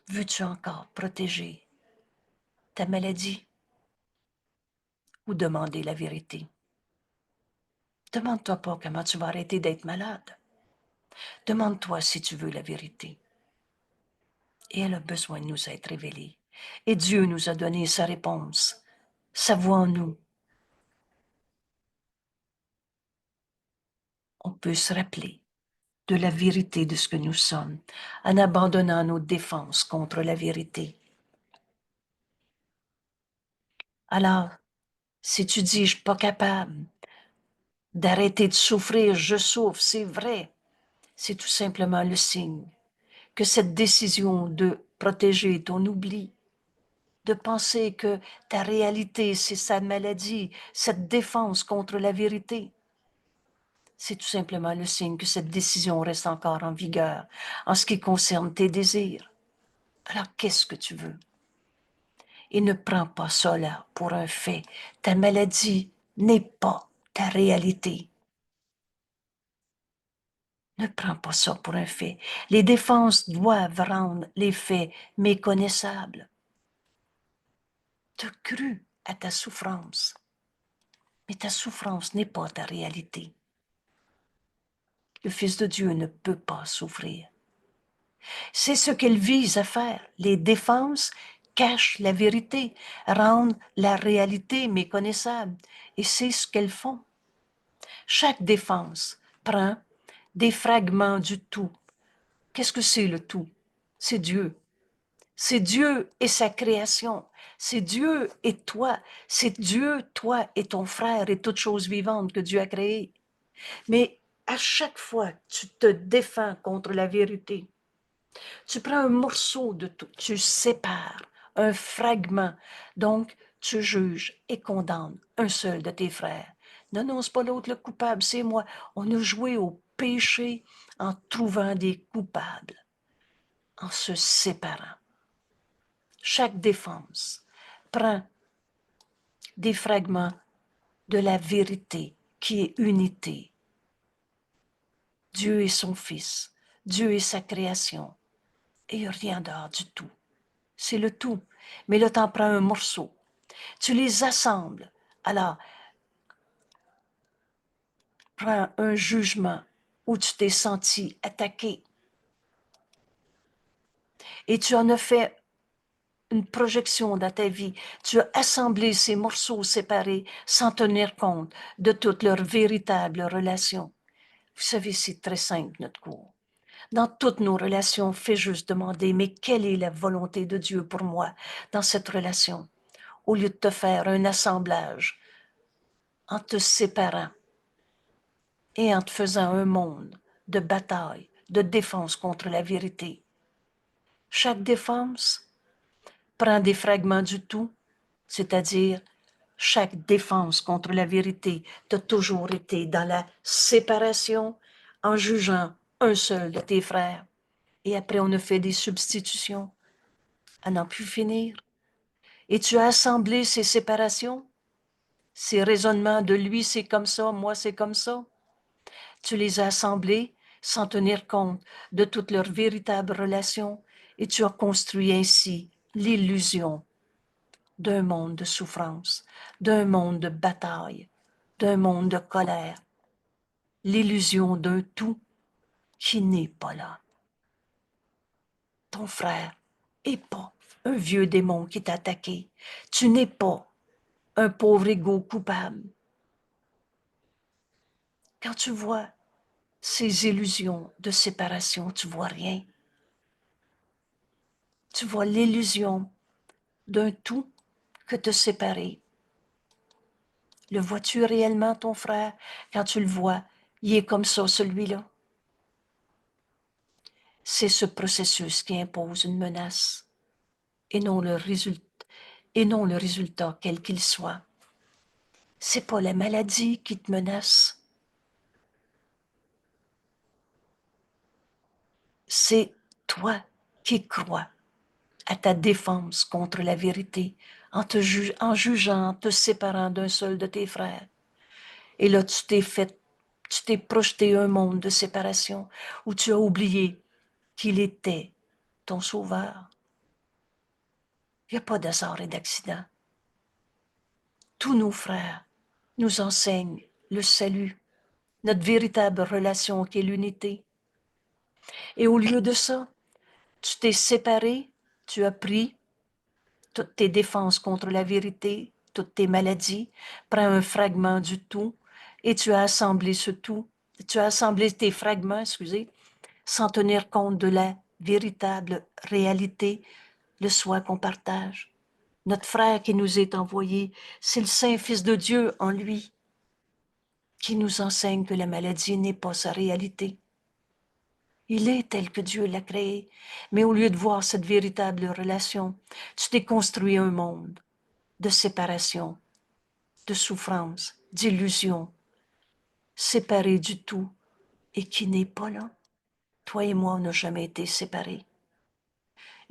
veux-tu encore protéger ta maladie ou demander la vérité? Demande-toi pas comment tu vas arrêter d'être malade. Demande-toi si tu veux la vérité. Et elle a besoin de nous être révélée. Et Dieu nous a donné sa réponse, sa voix en nous. On peut se rappeler de la vérité de ce que nous sommes en abandonnant nos défenses contre la vérité. Alors, si tu dis, je ne suis pas capable d'arrêter de souffrir, je souffre, c'est vrai, c'est tout simplement le signe que cette décision de protéger ton oubli, de penser que ta réalité, c'est sa maladie, cette défense contre la vérité, c'est tout simplement le signe que cette décision reste encore en vigueur en ce qui concerne tes désirs. Alors, qu'est-ce que tu veux? Et ne prends pas ça là pour un fait. Ta maladie n'est pas ta réalité. Ne prends pas ça pour un fait. Les défenses doivent rendre les faits méconnaissables. Tu as cru à ta souffrance, mais ta souffrance n'est pas ta réalité. Le Fils de Dieu ne peut pas souffrir. C'est ce qu'elle vise à faire. Les défenses cachent la vérité, rendent la réalité méconnaissable. Et c'est ce qu'elles font. Chaque défense prend des fragments du tout. Qu'est-ce que c'est le tout? C'est Dieu. C'est Dieu et sa création. C'est Dieu et toi. C'est Dieu, toi et ton frère et toute chose vivante que Dieu a créée. Mais à chaque fois que tu te défends contre la vérité, tu prends un morceau de tout, tu sépares un fragment. Donc, tu juges et condamnes un seul de tes frères. Non, non, c'est pas l'autre le coupable, c'est moi. On a joué au péché en trouvant des coupables, en se séparant. Chaque défense prend des fragments de la vérité qui est unité. Dieu est son Fils, Dieu est sa création, et il n'y a rien dehors du tout. C'est le tout. Mais là, tu en prends un morceau. Tu les assembles. Alors, prends un jugement où tu t'es senti attaqué. Et tu en as fait une projection dans ta vie. Tu as assemblé ces morceaux séparés sans tenir compte de toutes leurs véritables relations. Vous savez, c'est très simple, notre cours. Dans toutes nos relations, fais juste demander, mais quelle est la volonté de Dieu pour moi dans cette relation? Au lieu de te faire un assemblage en te séparant et en te faisant un monde de bataille, de défense contre la vérité. Chaque défense prend des fragments du tout, c'est-à-dire chaque défense contre la vérité a toujours été dans la séparation en jugeant un seul de tes frères. Et après, on a fait des substitutions à n'en plus finir. Et tu as assemblé ces séparations, ces raisonnements de lui c'est comme ça, moi c'est comme ça. Tu les as assemblés sans tenir compte de toutes leurs véritables relations et tu as construit ainsi l'illusion d'un monde de souffrance, d'un monde de bataille, d'un monde de colère, l'illusion d'un tout qui n'est pas là. Ton frère n'est pas un vieux démon qui t'a attaqué. Tu n'es pas un pauvre égo coupable. Quand tu vois ces illusions de séparation, tu vois rien. Tu vois l'illusion d'un tout que te séparer. Le vois-tu réellement, ton frère? Quand tu le vois, il est comme ça, celui-là. C'est ce processus qui impose une menace et non le résultat quel qu'il soit. C'est pas la maladie qui te menace. C'est toi qui crois à ta défense contre la vérité en jugeant, en te séparant d'un seul de tes frères. Et là, tu t'es projeté un monde de séparation où tu as oublié qu'il était ton sauveur. Il n'y a pas d'hasard et d'accident. Tous nos frères nous enseignent le salut, notre véritable relation qui est l'unité. Et au lieu de ça, tu t'es séparé, tu as pris toutes tes défenses contre la vérité, toutes tes maladies, prends un fragment du tout et tu as assemblé ce tout. Tu as assemblé tes fragments, excusez, sans tenir compte de la véritable réalité, le soi qu'on partage. Notre frère qui nous est envoyé, c'est le Saint-Fils de Dieu en lui qui nous enseigne que la maladie n'est pas sa réalité. Il est tel que Dieu l'a créé, mais au lieu de voir cette véritable relation, tu t'es construit un monde de séparation, de souffrance, d'illusion, séparé du tout et qui n'est pas là. Toi et moi, on n'a jamais été séparés.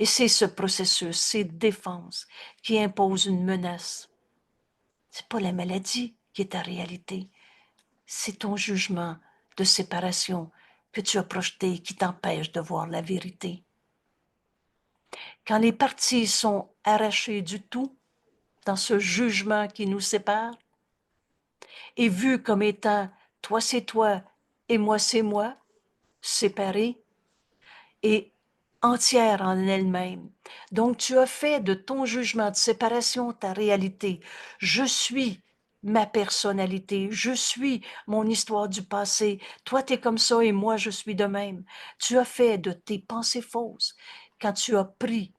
Et c'est ce processus, ces défenses qui imposent une menace. C'est pas la maladie qui est ta réalité, c'est ton jugement de séparation que tu as projeté qui t'empêche de voir la vérité. Quand les parties sont arrachées du tout, dans ce jugement qui nous sépare, et vues comme étant toi c'est toi et moi c'est moi, séparées et entières en elles-mêmes. Donc tu as fait de ton jugement de séparation ta réalité. Je suis ma personnalité, je suis mon histoire du passé. Toi t'es comme ça et moi je suis de même. Tu as fait de tes pensées fausses quand tu as pris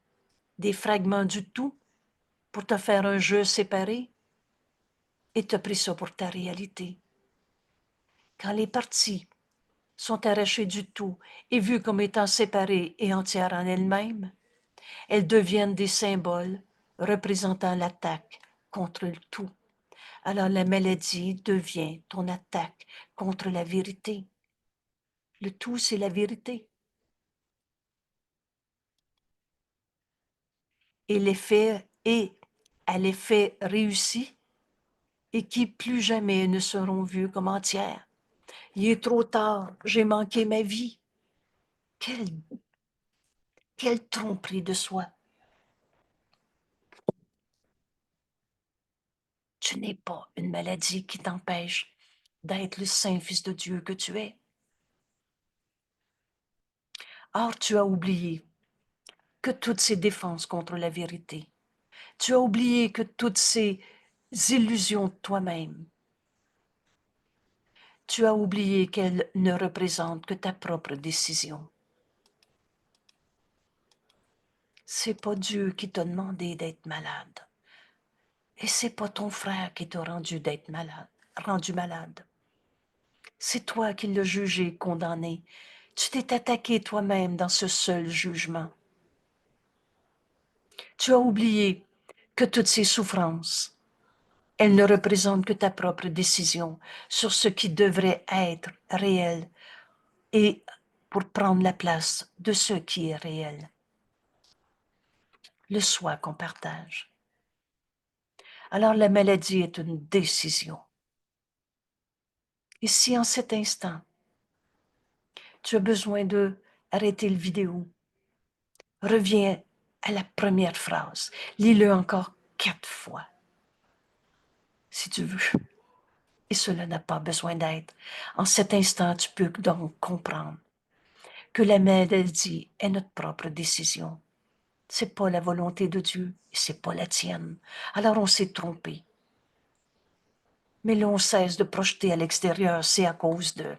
des fragments du tout pour te faire un jeu séparé et t'as pris ça pour ta réalité. Quand les parties sont arrachées du tout et vues comme étant séparées et entières en elles-mêmes, elles deviennent des symboles représentant l'attaque contre le tout. Alors la maladie devient ton attaque contre la vérité. Le tout, c'est la vérité. Et l'effet est à l'effet réussi et qui plus jamais ne seront vus comme entières. Il est trop tard, j'ai manqué ma vie. Quelle tromperie de soi. Tu n'es pas une maladie qui t'empêche d'être le saint Fils de Dieu que tu es. Or, tu as oublié que toutes ces défenses contre la vérité, tu as oublié que toutes ces illusions de toi-même, tu as oublié qu'elles ne représentent que ta propre décision. C'est pas Dieu qui t'a demandé d'être malade. Et c'est pas ton frère qui t'a rendu malade. C'est toi qui l'as jugé, condamné. Tu t'es attaqué toi-même dans ce seul jugement. Tu as oublié que toutes ces souffrances, elles ne représentent que ta propre décision sur ce qui devrait être réel et pour prendre la place de ce qui est réel. Le soi qu'on partage. Alors la maladie est une décision. Et si en cet instant, tu as besoin de arrêter le vidéo, reviens à la première phrase. Lis-le encore 4 fois, si tu veux. Et cela n'a pas besoin d'être. En cet instant, tu peux donc comprendre que la maladie est notre propre décision. C'est pas la volonté de Dieu et c'est pas la tienne. Alors on s'est trompé. Mais l'on cesse de projeter à l'extérieur, c'est à cause de.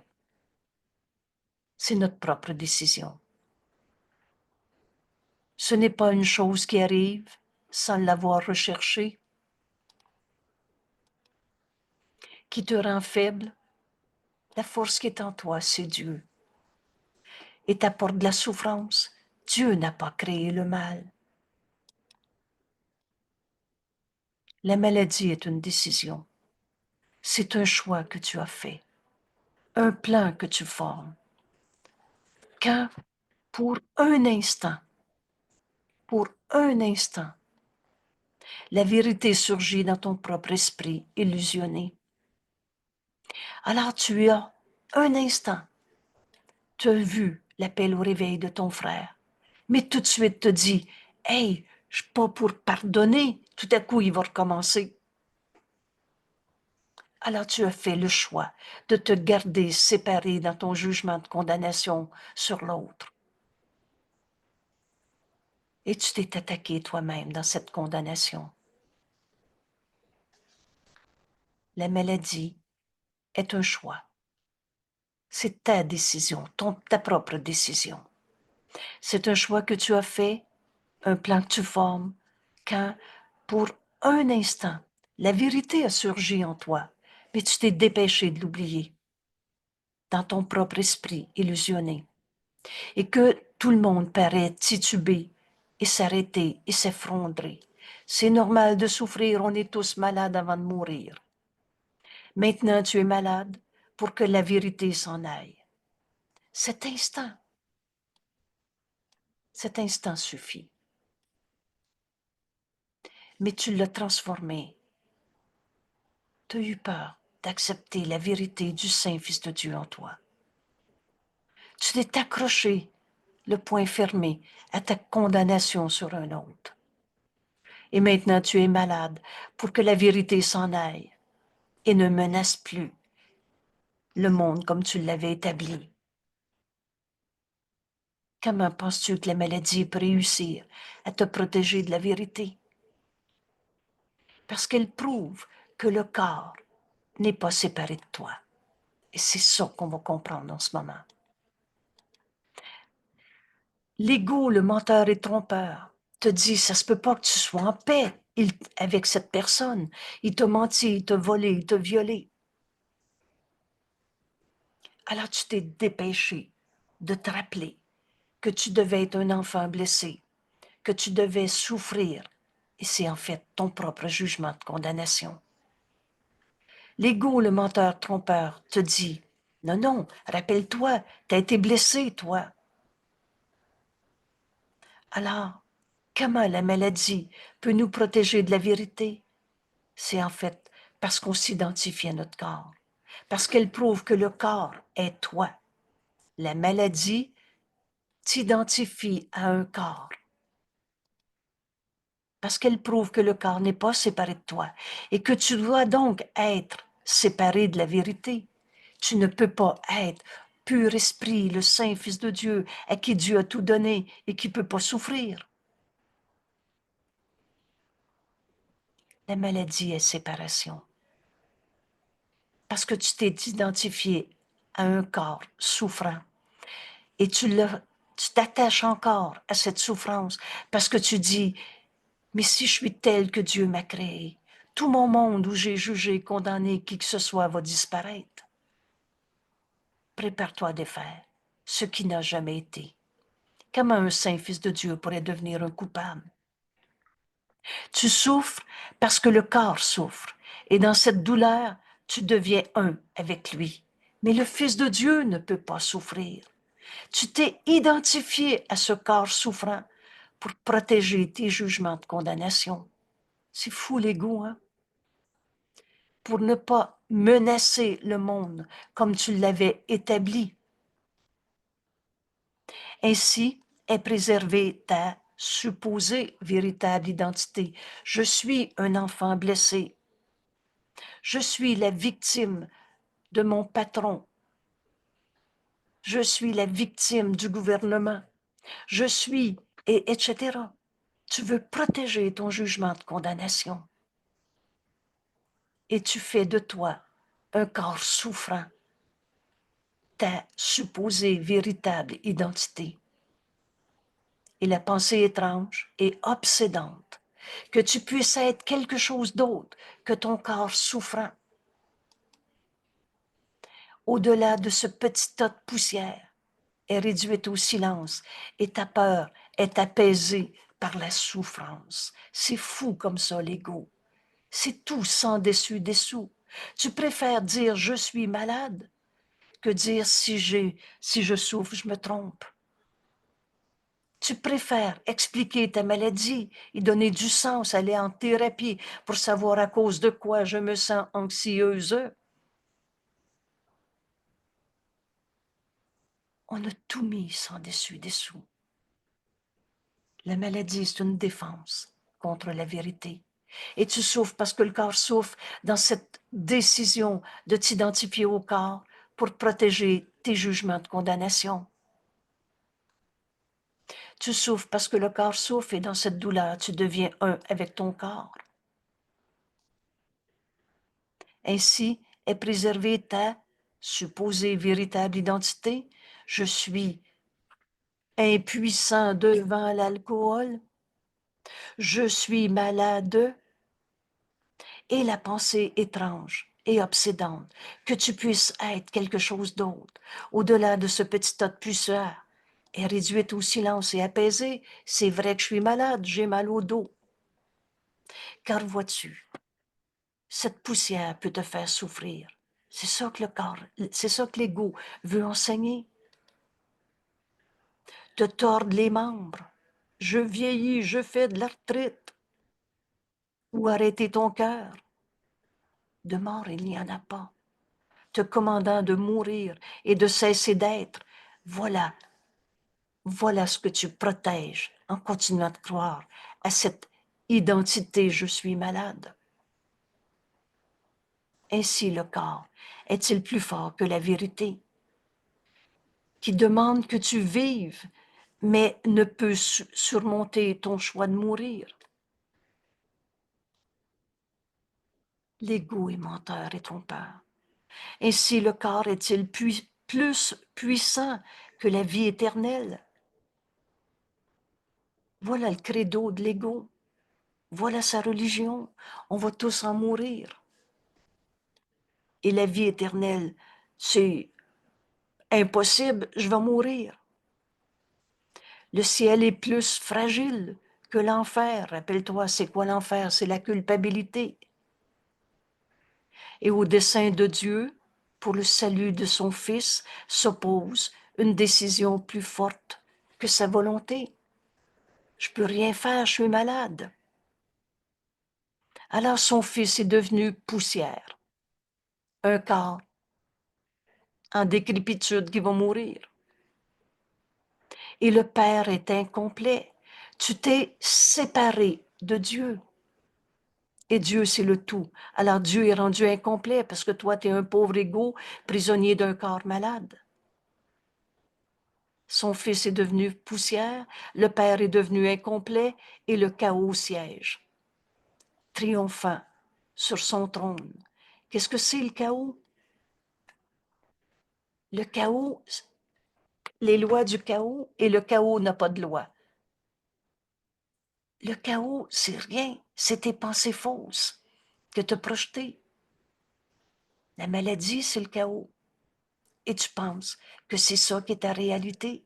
C'est notre propre décision. Ce n'est pas une chose qui arrive sans l'avoir recherchée, qui te rend faible. La force qui est en toi, c'est Dieu. Et t'apporte de la souffrance. Dieu n'a pas créé le mal. La maladie est une décision. C'est un choix que tu as fait, un plan que tu formes. Quand, pour un instant, la vérité surgit dans ton propre esprit illusionné, alors tu as un instant, tu as vu l'appel au réveil de ton frère, mais tout de suite te dis, « Hey, je ne suis pas pour pardonner. » Tout à coup, il va recommencer. Alors tu as fait le choix de te garder séparé dans ton jugement de condamnation sur l'autre. Et tu t'es attaqué toi-même dans cette condamnation. La maladie est un choix. C'est ta décision, ta propre décision. C'est un choix que tu as fait, un plan que tu formes, quand, pour un instant, la vérité a surgi en toi, mais tu t'es dépêché de l'oublier dans ton propre esprit illusionné. Et que tout le monde paraît tituber et s'arrêter et s'effondrer. C'est normal de souffrir, on est tous malades avant de mourir. Maintenant, tu es malade pour que la vérité s'en aille. Cet instant suffit. mais tu l'as transformé. Tu as eu peur d'accepter la vérité du Saint-Fils de Dieu en toi. Tu t'es accroché, le poing fermé, à ta condamnation sur un autre. Et maintenant tu es malade pour que la vérité s'en aille et ne menace plus le monde comme tu l'avais établi. Comment penses-tu que la maladie peut réussir à te protéger de la vérité? Parce qu'elle prouve que le corps n'est pas séparé de toi. Et c'est ça qu'on va comprendre en ce moment. L'ego, le menteur et trompeur, te dit, ça se peut pas que tu sois en paix avec cette personne. Il t'a menti, il t'a volé, il t'a violé. Alors tu t'es dépêché de te rappeler que tu devais être un enfant blessé, que tu devais souffrir. Et c'est en fait ton propre jugement de condamnation. L'ego, le menteur trompeur, te dit, non, non, rappelle-toi, t'as été blessé, toi. Alors, comment la maladie peut nous protéger de la vérité? C'est en fait parce qu'on s'identifie à notre corps, parce qu'elle prouve que le corps est toi. La maladie t'identifie à un corps, parce qu'elle prouve que le corps n'est pas séparé de toi et que tu dois donc être séparé de la vérité. Tu ne peux pas être pur esprit, le Saint Fils de Dieu, à qui Dieu a tout donné et qui ne peut pas souffrir. La maladie est séparation. Parce que tu t'es identifié à un corps souffrant et tu t'attaches encore à cette souffrance parce que tu dis, mais si je suis tel que Dieu m'a créé, tout mon monde où j'ai jugé, condamné qui que ce soit va disparaître. Prépare-toi à défaire ce qui n'a jamais été. Comment un saint fils de Dieu pourrait devenir un coupable? Tu souffres parce que le corps souffre. Et dans cette douleur, tu deviens un avec lui. Mais le Fils de Dieu ne peut pas souffrir. Tu t'es identifié à ce corps souffrant pour protéger tes jugements de condamnation. C'est fou l'ego, hein? Pour ne pas menacer le monde comme tu l'avais établi. Ainsi est préservée ta supposée véritable identité. Je suis un enfant blessé. Je suis la victime de mon patron. Je suis la victime du gouvernement. Je suis, etc. Tu veux protéger ton jugement de condamnation. Et tu fais de toi un corps souffrant, ta supposée véritable identité. Et la pensée étrange et obsédante, que tu puisses être quelque chose d'autre que ton corps souffrant, au-delà de ce petit tas de poussière, est réduite au silence et ta peur est apaisée par la souffrance. C'est fou comme ça, l'ego. C'est tout sans dessus-dessous. Tu préfères dire je suis malade que dire si je souffre, je me trompe. Tu préfères expliquer ta maladie et donner du sens, aller en thérapie pour savoir à cause de quoi je me sens anxieuse. On a tout mis sans dessus-dessous. La maladie, c'est une défense contre la vérité. Et tu souffres parce que le corps souffre dans cette décision de t'identifier au corps pour protéger tes jugements de condamnation. Tu souffres parce que le corps souffre et dans cette douleur, tu deviens un avec ton corps. Ainsi est préservée ta supposée véritable identité. Je suis impuissant devant l'alcool. Je suis malade. Et la pensée étrange et obsédante que tu puisses être quelque chose d'autre, au-delà de ce petit tas de poussière, est réduite au silence et apaisée. C'est vrai que je suis malade, j'ai mal au dos. Car vois-tu, cette poussière peut te faire souffrir. C'est ça que le corps, c'est ça que l'ego veut enseigner. Te tordre les membres. Je vieillis, je fais de l'arthrite. ou arrêter ton cœur. De mort, il n'y en a pas. Te commandant de mourir et de cesser d'être, voilà, voilà ce que tu protèges en continuant de croire à cette identité « je suis malade ». Ainsi le corps est-il plus fort que la vérité, qui demande que tu vives, mais ne peut surmonter ton choix de mourir. L'ego est menteur et trompeur. Ainsi le corps est-il plus puissant que la vie éternelle. Voilà le credo de l'ego. Voilà sa religion. On va tous en mourir. Et la vie éternelle, c'est impossible, je vais mourir. Le ciel est plus fragile que l'enfer. Rappelle-toi, c'est quoi l'enfer? C'est la culpabilité. Et au dessein de Dieu, pour le salut de son Fils, s'oppose une décision plus forte que sa volonté. Je peux rien faire, je suis malade. Alors son Fils est devenu poussière, un corps en décrépitude qui va mourir. Et le Père est incomplet. Tu t'es séparé de Dieu. Et Dieu, c'est le tout. Alors Dieu est rendu incomplet parce que toi, tu es un pauvre égo, prisonnier d'un corps malade. Son Fils est devenu poussière, le Père est devenu incomplet et le chaos siège, triomphant sur son trône. Qu'est-ce que c'est le chaos? Le chaos, les lois du chaos, et le chaos n'a pas de loi. Le chaos, c'est rien, c'est tes pensées fausses que tu as projetées. La maladie, c'est le chaos. Et tu penses que c'est ça qui est ta réalité.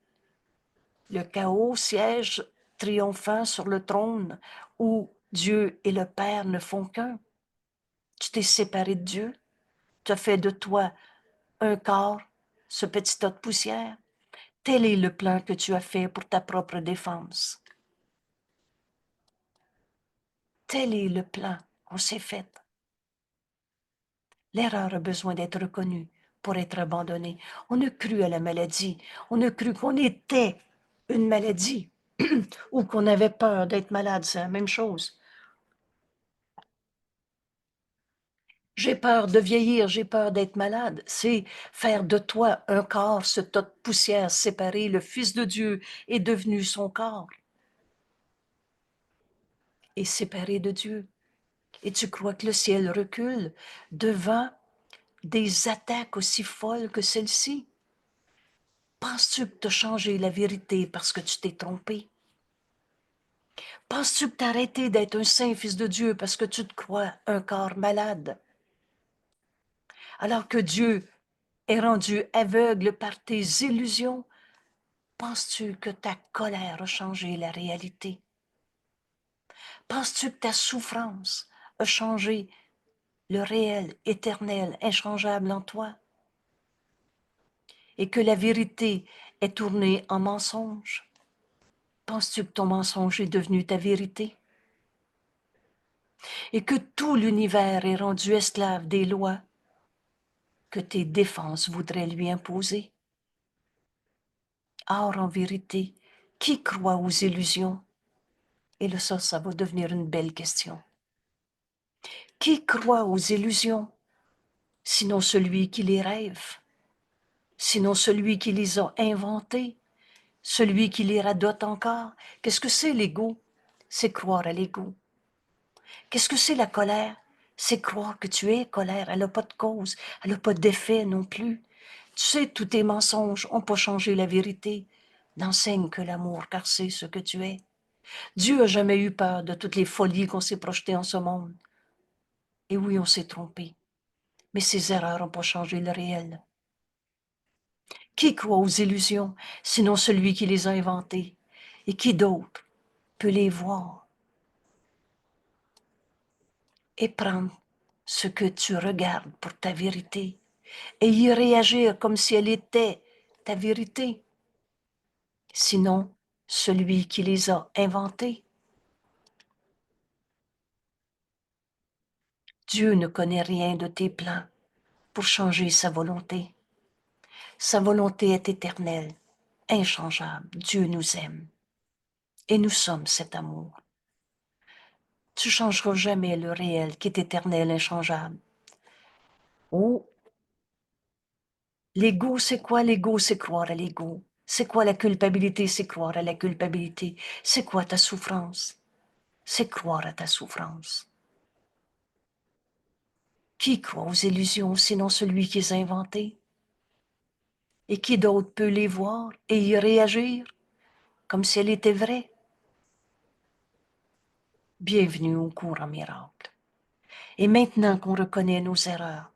Le chaos siège triomphant sur le trône où Dieu et le Père ne font qu'un. Tu t'es séparé de Dieu, tu as fait de toi un corps, ce petit tas de poussière. Tel est le plan que tu as fait pour ta propre défense. Tel est le plan qu'on s'est fait. L'erreur a besoin d'être reconnue pour être abandonnée. On a cru à la maladie, on a cru qu'on était une maladie ou qu'on avait peur d'être malade, c'est la même chose. J'ai peur de vieillir, j'ai peur d'être malade. C'est faire de toi un corps, ce tas de poussière séparé. Le Fils de Dieu est devenu son corps et séparé de Dieu. Et tu crois que le ciel recule devant des attaques aussi folles que celle-ci? Penses-tu que tu as changé la vérité parce que tu t'es trompé? Penses-tu que tu as arrêté d'être un saint fils de Dieu parce que tu te crois un corps malade? Alors que Dieu est rendu aveugle par tes illusions, penses-tu que ta colère a changé la réalité? Penses-tu que ta souffrance a changé le réel, éternel, inchangeable en toi? Et que la vérité est tournée en mensonge? Penses-tu que ton mensonge est devenu ta vérité? Et que tout l'univers est rendu esclave des lois que tes défenses voudraient lui imposer? Or, en vérité, qui croit aux illusions? Et là, ça va devenir une belle question. Qui croit aux illusions, sinon celui qui les rêve, sinon celui qui les a inventées, celui qui les radote encore? Qu'est-ce que c'est l'ego? C'est croire à l'ego. Qu'est-ce que c'est la colère? C'est croire que tu es colère. Elle n'a pas de cause, elle n'a pas d'effet non plus. Tu sais, tous tes mensonges n'ont pas changé la vérité. N'enseigne que l'amour, car c'est ce que tu es. Dieu n'a jamais eu peur de toutes les folies qu'on s'est projetées en ce monde. Et oui, on s'est trompé, mais ces erreurs n'ont pas changé le réel. Qui croit aux illusions, sinon celui qui les a inventées? Et qui d'autre peut les voir et prendre ce que tu regardes pour ta vérité et y réagir comme si elle était ta vérité, sinon celui qui les a inventées? Dieu ne connaît rien de tes plans pour changer sa volonté. Sa volonté est éternelle, inchangeable. Dieu nous aime et nous sommes cet amour. Tu changeras jamais le réel qui est éternel, inchangeable. Oh, l'ego, c'est quoi l'ego? C'est croire à l'ego. C'est quoi la culpabilité? C'est croire à la culpabilité. C'est quoi ta souffrance? C'est croire à ta souffrance. Qui croit aux illusions sinon celui qui les a inventées? Et qui d'autre peut les voir et y réagir comme si elles étaient vraies? Bienvenue au cours en miracle. Et maintenant qu'on reconnaît nos erreurs,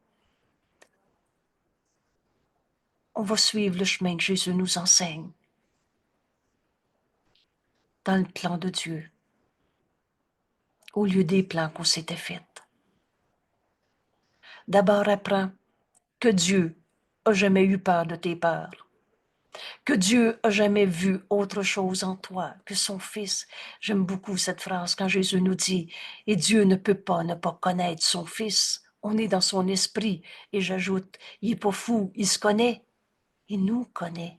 on va suivre le chemin que Jésus nous enseigne dans le plan de Dieu, au lieu des plans qu'on s'était faits. D'abord, apprends que Dieu a jamais eu peur de tes peurs, que Dieu a jamais vu autre chose en toi que son Fils. J'aime beaucoup cette phrase quand Jésus nous dit « Et Dieu ne peut pas ne pas connaître son Fils. » On est dans son esprit. Et j'ajoute, il n'est pas fou, il se connaît. Il nous connaît.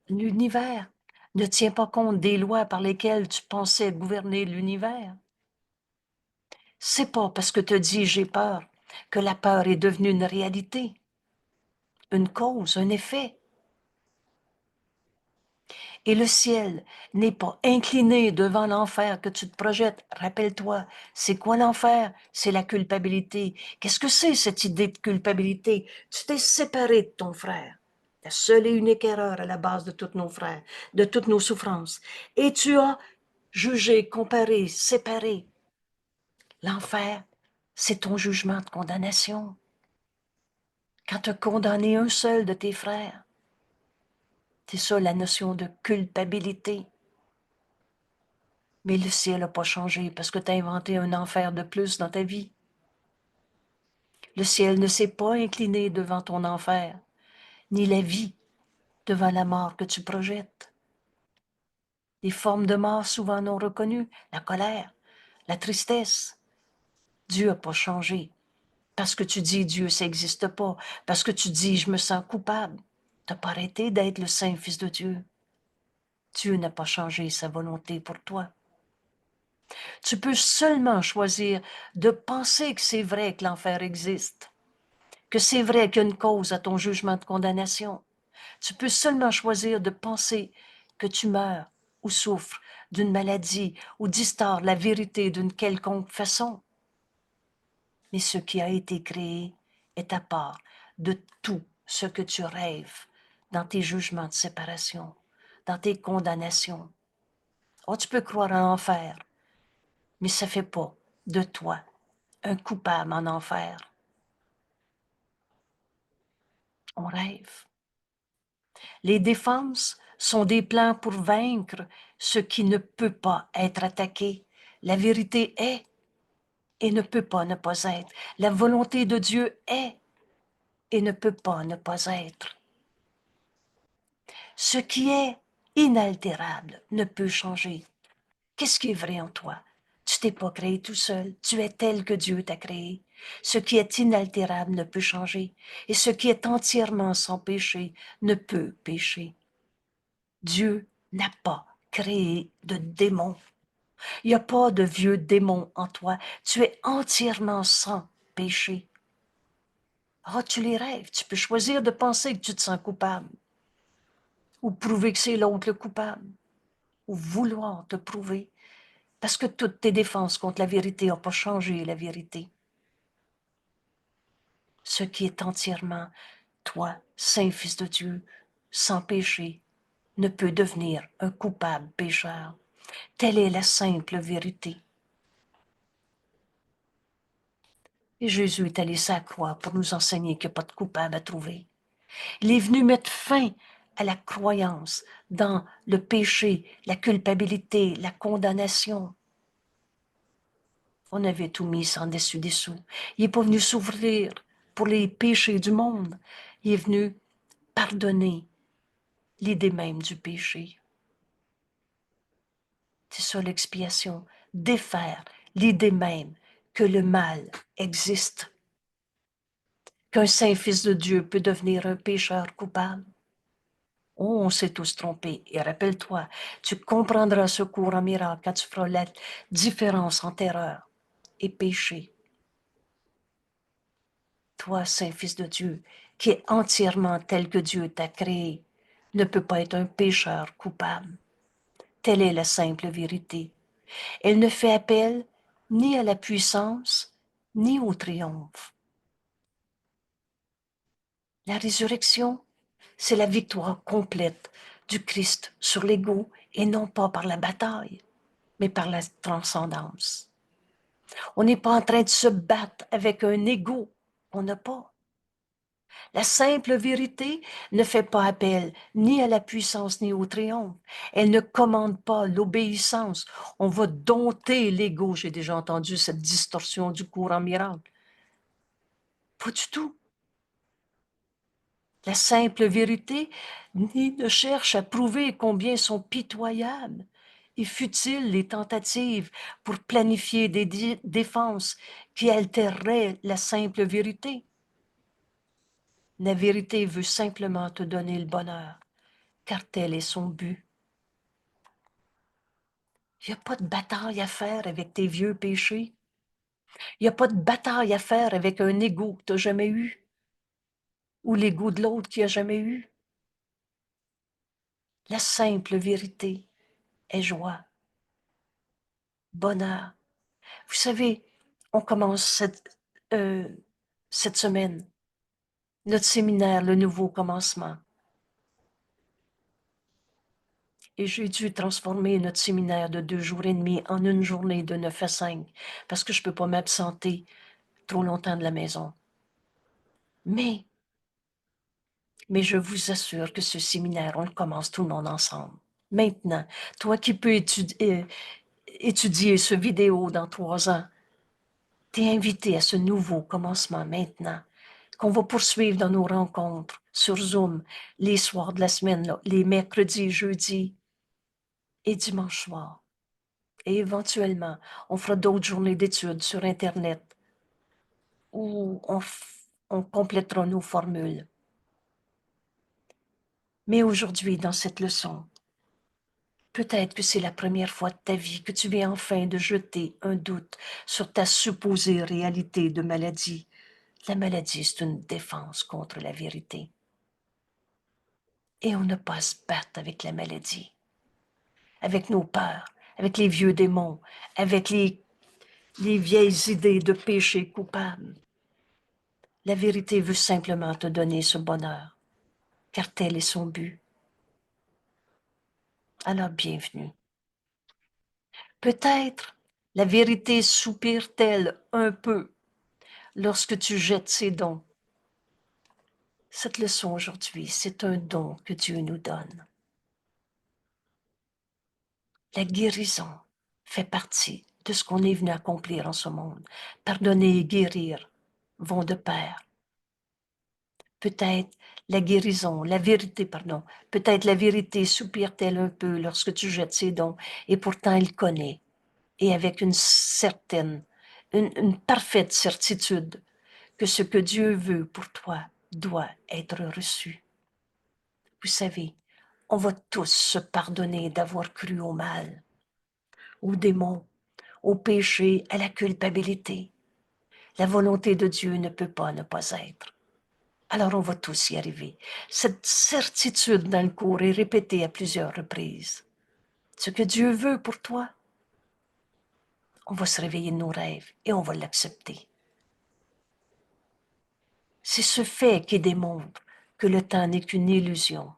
L'univers ne tient pas compte des lois par lesquelles tu pensais gouverner l'univers. C'est pas parce que tu dis j'ai peur que la peur est devenue une réalité, une cause, un effet. Et le ciel n'est pas incliné devant l'enfer que tu te projettes. Rappelle-toi, c'est quoi l'enfer? C'est la culpabilité. Qu'est-ce que c'est cette idée de culpabilité? Tu t'es séparé de ton frère. La seule et unique erreur à la base de tous nos frères, de toutes nos souffrances. Et tu as jugé, comparé, séparé. L'enfer, c'est ton jugement de condamnation. Quand tu as condamné un seul de tes frères, c'est ça la notion de culpabilité. Mais le ciel n'a pas changé parce que tu as inventé un enfer de plus dans ta vie. Le ciel ne s'est pas incliné devant ton enfer, ni la vie devant la mort que tu projettes. Les formes de mort souvent non reconnues, la colère, la tristesse. Dieu n'a pas changé. Parce que tu dis Dieu, ça n'existe pas. Parce que tu dis je me sens coupable. Tu n'as pas arrêté d'être le Saint Fils de Dieu. Dieu n'a pas changé sa volonté pour toi. Tu peux seulement choisir de penser que c'est vrai que l'enfer existe, que c'est vrai qu'il y a une cause à ton jugement de condamnation. Tu peux seulement choisir de penser que tu meurs ou souffres d'une maladie ou distord la vérité d'une quelconque façon. Mais ce qui a été créé est à part de tout ce que tu rêves dans tes jugements de séparation, dans tes condamnations. Oh, tu peux croire en enfer, mais ça ne fait pas de toi un coupable en enfer. On rêve. Les défenses sont des plans pour vaincre ce qui ne peut pas être attaqué. La vérité est et ne peut pas ne pas être. La volonté de Dieu est et ne peut pas ne pas être. Ce qui est inaltérable ne peut changer. Qu'est-ce qui est vrai en toi? Tu t'es pas créé tout seul. Tu es tel que Dieu t'a créé. Ce qui est inaltérable ne peut changer. Et ce qui est entièrement sans péché ne peut pécher. Dieu n'a pas créé de démons. Il n'y a pas de vieux démons en toi. Tu es entièrement sans péché. Ah, tu les rêves. Tu peux choisir de penser que tu te sens coupable ou prouver que c'est l'autre le coupable ou vouloir te prouver parce que toutes tes défenses contre la vérité n'ont pas changé la vérité. Ce qui est entièrement toi, Saint Fils de Dieu, sans péché, ne peut devenir un coupable pécheur. Telle est la simple vérité. Et Jésus est allé sur la croix pour nous enseigner qu'il n'y a pas de coupable à trouver. Il est venu mettre fin à la croyance dans le péché, la culpabilité, la condamnation. On avait tout mis sans dessus-dessous. Il n'est pas venu s'ouvrir pour les péchés du monde. Il est venu pardonner l'idée même du péché. C'est ça l'expiation. défaire l'idée même que le mal existe, qu'un saint fils de Dieu peut devenir un pécheur coupable. Oh, on s'est tous trompés. Et rappelle-toi, tu comprendras ce cours en miracle quand tu feras la différence entre erreur et péché. Toi, saint fils de Dieu, qui est entièrement tel que Dieu t'a créé, ne peut pas être un pécheur coupable. Telle est la simple vérité. Elle ne fait appel ni à la puissance, ni au triomphe. La résurrection, c'est la victoire complète du Christ sur l'ego et non pas par la bataille, mais par la transcendance. On n'est pas en train de se battre avec un ego qu'on n'a pas. La simple vérité ne fait pas appel ni à la puissance ni au triomphe. Elle ne commande pas l'obéissance. On va dompter l'ego. J'ai déjà entendu cette distorsion du courant miracle. Pas du tout. La simple vérité ni ne cherche à prouver combien sont pitoyables et futiles les tentatives pour planifier des défenses qui altéreraient la simple vérité. La vérité veut simplement te donner le bonheur, car tel est son but. Il n'y a pas de bataille à faire avec tes vieux péchés. Il n'y a pas de bataille à faire avec un ego que tu n'as jamais eu ou l'ego de l'autre qui n'a jamais eu. La simple vérité est joie, bonheur. Vous savez, on commence cette semaine notre séminaire, le nouveau commencement. Et j'ai dû transformer notre séminaire de 2 jours et demi en une journée de 9 à 5 parce que je ne peux pas m'absenter trop longtemps de la maison. Mais je vous assure que ce séminaire, on le commence tout le monde ensemble. Maintenant, toi qui peux étudier ce vidéo dans 3 ans, t'es invité à ce nouveau commencement maintenant, qu'on va poursuivre dans nos rencontres sur Zoom les soirs de la semaine, là, les mercredis, jeudis et dimanche soir. Et éventuellement, on fera d'autres journées d'études sur Internet où on complétera nos formules. Mais aujourd'hui, dans cette leçon, peut-être que c'est la première fois de ta vie que tu viens enfin de jeter un doute sur ta supposée réalité de maladie. La maladie, c'est une défense contre la vérité. Et on n'a pas à se battre avec la maladie, avec nos peurs, avec les vieux démons, avec les vieilles idées de péché coupable. La vérité veut simplement te donner ce bonheur, car tel est son but. Alors bienvenue. Peut-être la vérité soupire-t-elle un peu lorsque tu jettes ses dons. Cette leçon aujourd'hui, c'est un don que Dieu nous donne. La guérison fait partie de ce qu'on est venu accomplir en ce monde. Pardonner et guérir vont de pair. Peut-être la guérison, la vérité, pardon, peut-être la vérité soupire-t-elle un peu lorsque tu jettes ses dons, et pourtant il connaît, et avec une parfaite certitude que ce que Dieu veut pour toi doit être reçu. Vous savez, on va tous se pardonner d'avoir cru au mal, aux démons, au péché, à la culpabilité. La volonté de Dieu ne peut pas ne pas être. Alors on va tous y arriver. Cette certitude dans le cours est répétée à plusieurs reprises. Ce que Dieu veut pour toi, on va se réveiller de nos rêves et on va l'accepter. C'est ce fait qui démontre que le temps n'est qu'une illusion.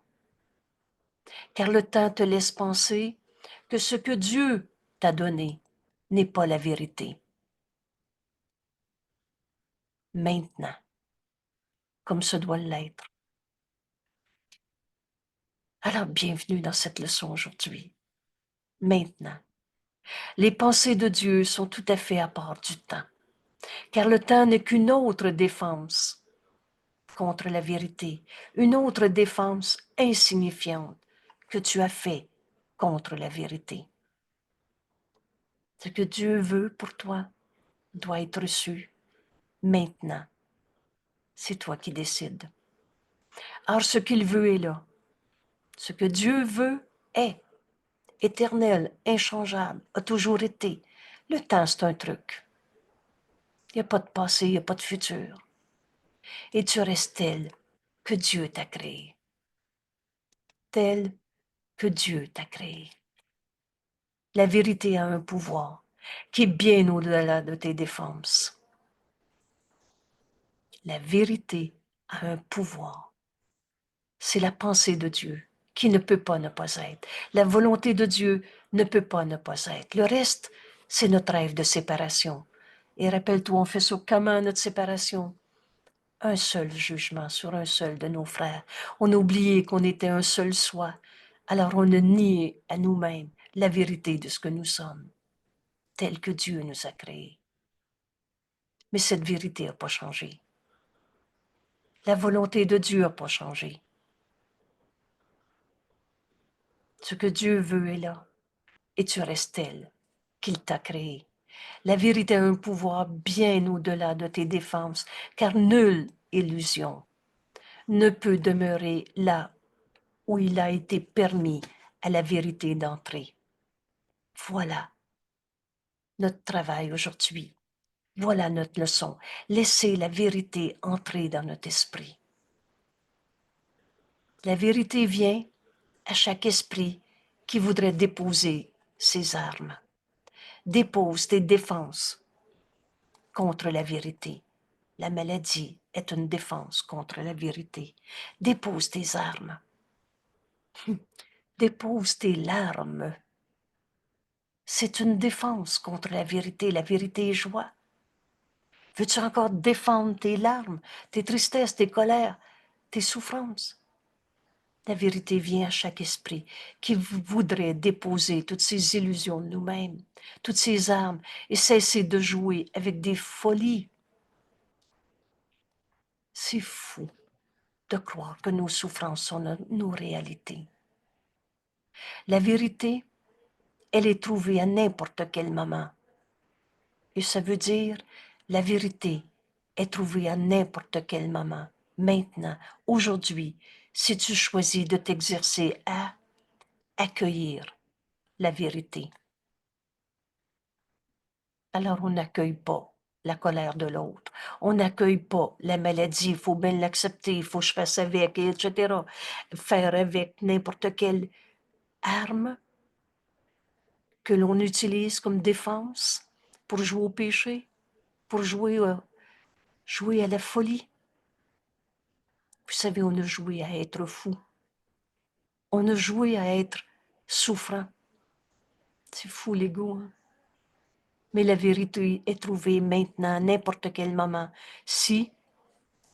Car le temps te laisse penser que ce que Dieu t'a donné n'est pas la vérité. Maintenant, comme ce doit l'être. Alors bienvenue dans cette leçon aujourd'hui. Maintenant, les pensées de Dieu sont tout à fait à part du temps, car le temps n'est qu'une autre défense contre la vérité, une autre défense insignifiante que tu as fait contre la vérité. Ce que Dieu veut pour toi doit être reçu maintenant. C'est toi qui décides. Or, ce qu'il veut est là. Ce que Dieu veut est éternel, inchangeable, a toujours été. Le temps, c'est un truc. Il n'y a pas de passé, il n'y a pas de futur. Et tu restes tel que Dieu t'a créé. Tel que Dieu t'a créé. La vérité a un pouvoir qui est bien au-delà de tes défenses. La vérité a un pouvoir. C'est la pensée de Dieu qui ne peut pas ne pas être. La volonté de Dieu ne peut pas ne pas être. Le reste, c'est notre rêve de séparation. Et rappelle-toi, on fait ça comment, notre séparation? Un seul jugement sur un seul de nos frères. On a oublié qu'on était un seul soi. Alors on a nié à nous-mêmes la vérité de ce que nous sommes, tel que Dieu nous a créés. Mais cette vérité n'a pas changé. La volonté de Dieu n'a pas changé. Ce que Dieu veut est là, et tu restes tel qu'il t'a créé. La vérité a un pouvoir bien au-delà de tes défenses, car nulle illusion ne peut demeurer là où il a été permis à la vérité d'entrer. Voilà notre travail aujourd'hui. Voilà notre leçon. Laissez la vérité entrer dans notre esprit. La vérité vient à chaque esprit qui voudrait déposer ses armes. Dépose tes défenses contre la vérité. La maladie est une défense contre la vérité. Dépose tes armes. Dépose tes larmes. C'est une défense contre la vérité. La vérité est joie. Veux-tu encore défendre tes larmes, tes tristesses, tes colères, tes souffrances? La vérité vient à chaque esprit qui voudrait déposer toutes ces illusions de nous-mêmes, toutes ces armes, et cesser de jouer avec des folies. C'est fou de croire que nos souffrances sont nos réalités. La vérité, elle est trouvée à n'importe quel moment. Et ça veut dire, la vérité est trouvée à n'importe quel moment. Maintenant, aujourd'hui, si tu choisis de t'exercer à accueillir la vérité, alors on n'accueille pas la colère de l'autre. On n'accueille pas la maladie, il faut bien l'accepter, il faut que je fasse avec, etc. Faire avec n'importe quelle arme que l'on utilise comme défense pour jouer au péché, pour jouer à la folie. Vous savez, on a joué à être fou. On a joué à être souffrant. C'est fou l'ego, hein? Mais la vérité est trouvée maintenant, à n'importe quel moment. Si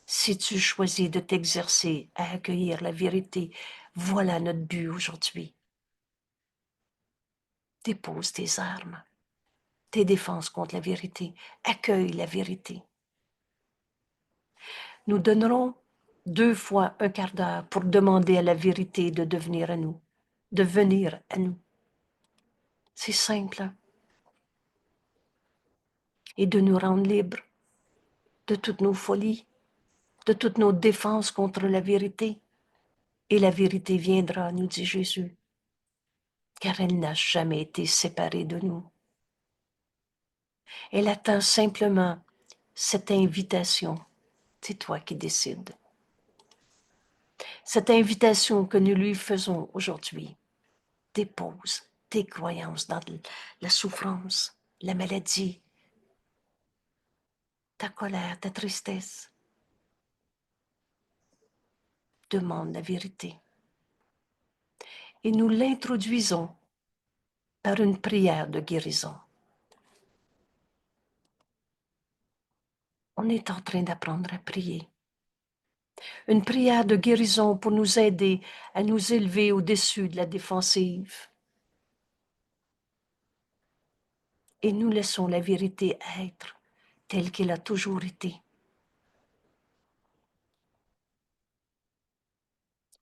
tu choisis de t'exercer à accueillir la vérité, voilà notre but aujourd'hui. Dépose tes armes, tes défenses contre la vérité. Accueille la vérité. Nous donnerons 2 fois un quart d'heure pour demander à la vérité de devenir à nous, de venir à nous. C'est simple, hein? Et de nous rendre libres de toutes nos folies, de toutes nos défenses contre la vérité. Et la vérité viendra, nous dit Jésus, car elle n'a jamais été séparée de nous. Elle attend simplement cette invitation. C'est toi qui décides. Cette invitation que nous lui faisons aujourd'hui. Dépose tes croyances dans la souffrance, la maladie, ta colère, ta tristesse. Demande la vérité. Et nous l'introduisons par une prière de guérison. On est en train d'apprendre à prier. Une prière de guérison pour nous aider à nous élever au-dessus de la défensive. Et nous laissons la vérité être telle qu'elle a toujours été.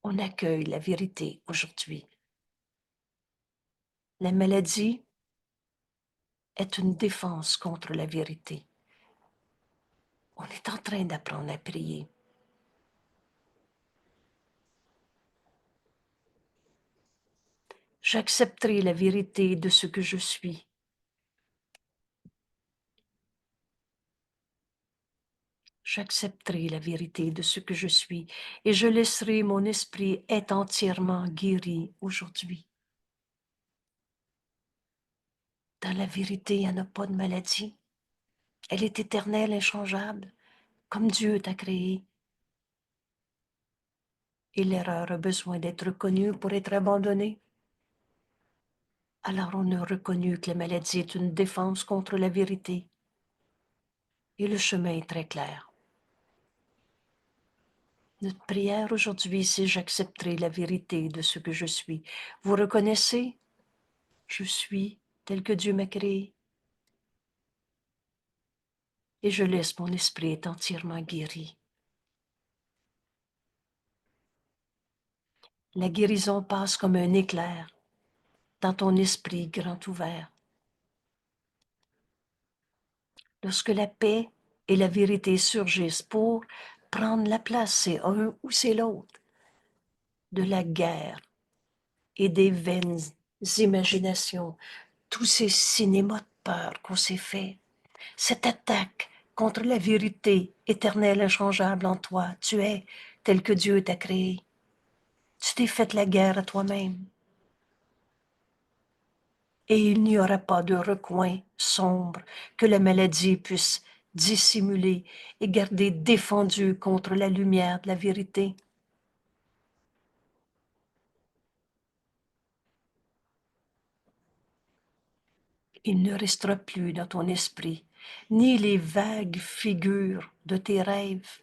On accueille la vérité aujourd'hui. La maladie est une défense contre la vérité. On est en train d'apprendre à prier. J'accepterai la vérité de ce que je suis. J'accepterai la vérité de ce que je suis et je laisserai mon esprit être entièrement guéri aujourd'hui. Dans la vérité, il n'y en a pas de maladie. Elle est éternelle, inchangeable, comme Dieu t'a créé. Et l'erreur a besoin d'être reconnue pour être abandonnée. Alors on a reconnu que la maladie est une défense contre la vérité. Et le chemin est très clair. Notre prière aujourd'hui, c'est j'accepterai la vérité de ce que je suis. Vous reconnaissez? Je suis tel que Dieu m'a créé. Et je laisse mon esprit être entièrement guéri. La guérison passe comme un éclair dans ton esprit grand ouvert. Lorsque la paix et la vérité surgissent pour prendre la place, c'est un ou c'est l'autre, de la guerre et des vaines imaginations, tous ces cinémas de peur qu'on s'est fait, cette attaque contre la vérité éternelle, inchangeable en toi, tu es tel que Dieu t'a créé. Tu t'es fait la guerre à toi-même. Et il n'y aura pas de recoin sombre que la maladie puisse dissimuler et garder défendu contre la lumière de la vérité. Il ne restera plus dans ton esprit ni les vagues figures de tes rêves,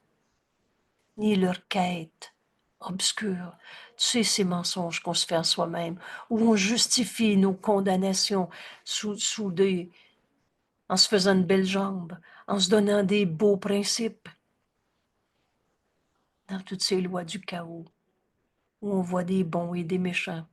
ni leur quête obscure. Tu sais, ces mensonges qu'on se fait à soi-même, où on justifie nos condamnations en se faisant une belle jambe, en se donnant des beaux principes, dans toutes ces lois du chaos, où on voit des bons et des méchants.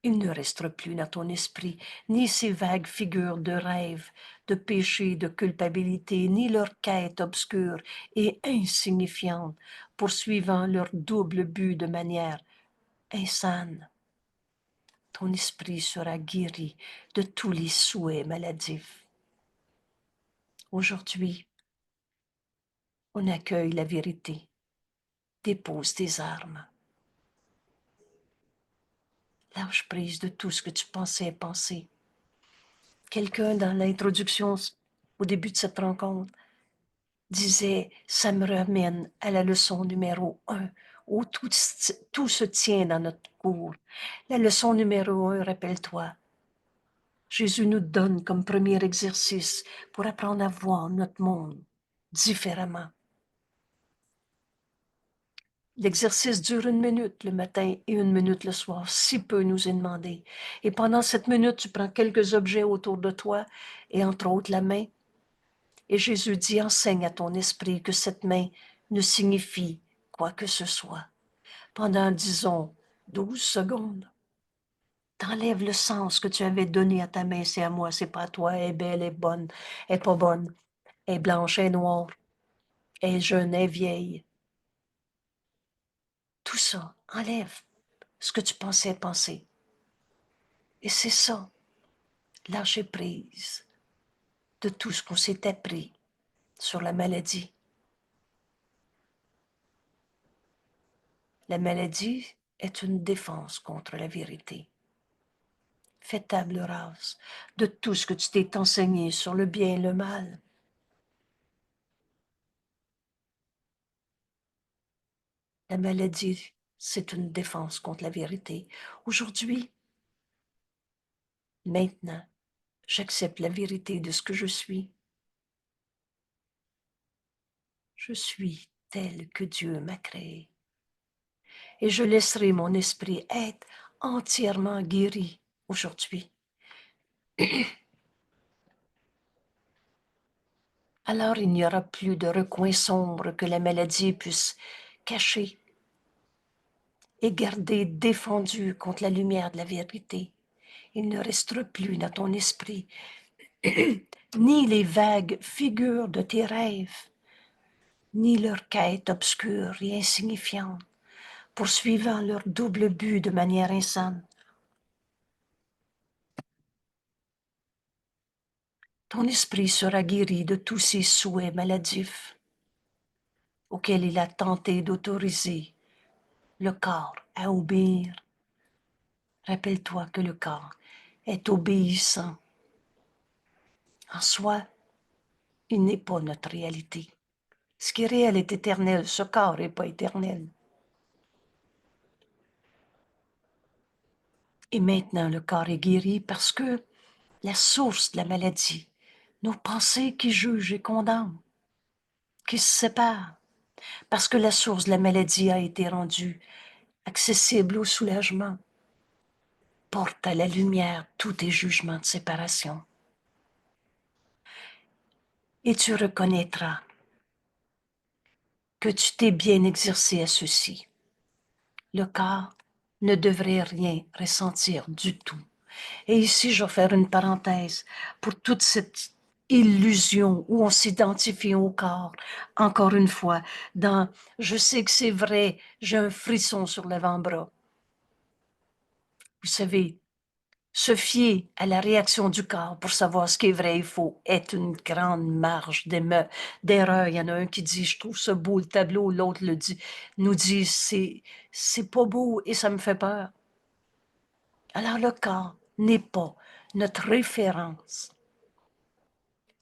Il ne restera plus dans ton esprit ni ces vagues figures de rêve, de péché, de culpabilité, ni leur quête obscure et insignifiante, poursuivant leur double but de manière insane. Ton esprit sera guéri de tous les souhaits maladifs. Aujourd'hui, on accueille la vérité. Dépose tes armes. Lâche prise de tout ce que tu pensais penser. Quelqu'un dans l'introduction, au début de cette rencontre, disait, ça me ramène à la leçon numéro 1, où tout se tient dans notre cours. La leçon numéro 1, rappelle-toi, Jésus nous donne comme premier exercice pour apprendre à voir notre monde différemment. L'exercice dure 1 minute le matin et 1 minute le soir, si peu nous est demandé. Et pendant cette minute, tu prends quelques objets autour de toi, et entre autres la main. Et Jésus dit, enseigne à ton esprit que cette main ne signifie quoi que ce soit. Pendant, disons, 12 secondes, t'enlèves le sens que tu avais donné à ta main. C'est à moi, c'est pas à toi. Elle est belle, elle est bonne, elle est pas bonne. Elle est blanche, elle est noire, elle est jeune, elle est vieille. Tout ça, enlève ce que tu pensais penser. Et c'est ça, lâcher prise de tout ce qu'on s'est appris sur la maladie. La maladie est une défense contre la vérité. Fais table rase de tout ce que tu t'es enseigné sur le bien et le mal. La maladie, c'est une défense contre la vérité. Aujourd'hui, maintenant, j'accepte la vérité de ce que je suis. Je suis tel que Dieu m'a créé. Et je laisserai mon esprit être entièrement guéri aujourd'hui. Alors il n'y aura plus de recoin sombre que la maladie puisse cacher et garder défendu contre la lumière de la vérité. il ne reste plus dans ton esprit ni les vagues figures de tes rêves, ni leur quête obscure et insignifiante, poursuivant leur double but de manière insane. Ton esprit sera guéri de tous ces souhaits maladifs auxquels il a tenté d'autoriser le corps à obéir. Rappelle-toi que le corps est obéissant. En soi, il n'est pas notre réalité. Ce qui est réel est éternel, ce corps n'est pas éternel. Et maintenant, le corps est guéri parce que la source de la maladie, nos pensées qui jugent et condamnent, qui se séparent, parce que la source de la maladie a été rendue accessible au soulagement, porte à la lumière tous tes jugements de séparation. Et tu reconnaîtras que tu t'es bien exercé à ceci. Le corps ne devrait rien ressentir du tout. Et ici, je vais faire une parenthèse pour toute cette illusion où on s'identifie au corps. Encore une fois, je sais que c'est vrai, j'ai un frisson sur l'avant-bras. Vous savez, se fier à la réaction du corps pour savoir ce qui est vrai et faux est une grande marge d'erreur. Il y en a un qui dit, je trouve ça beau le tableau, l'autre nous dit, c'est pas beau et ça me fait peur. Alors le corps n'est pas notre référence.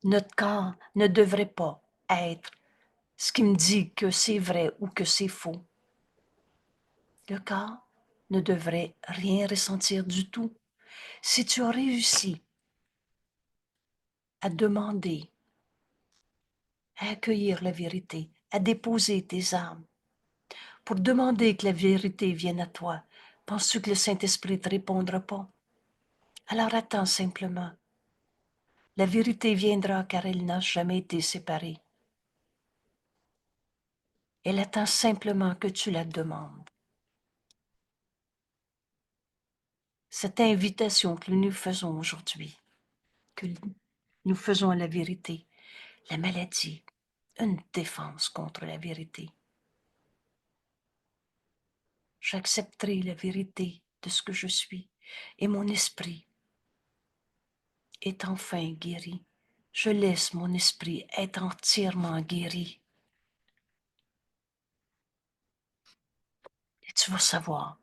Notre corps ne devrait pas être ce qui me dit que c'est vrai ou que c'est faux. Le corps ne devrait rien ressentir du tout. Si tu as réussi à demander, à accueillir la vérité, à déposer tes armes, pour demander que la vérité vienne à toi, penses-tu que le Saint-Esprit ne te répondra pas? Alors attends simplement. La vérité viendra car elle n'a jamais été séparée. Elle attend simplement que tu la demandes. Cette invitation que nous faisons aujourd'hui, que nous faisons à la vérité, la maladie, une défense contre la vérité. J'accepterai la vérité de ce que je suis et mon esprit est enfin guéri. Je laisse mon esprit être entièrement guéri. Et tu vas savoir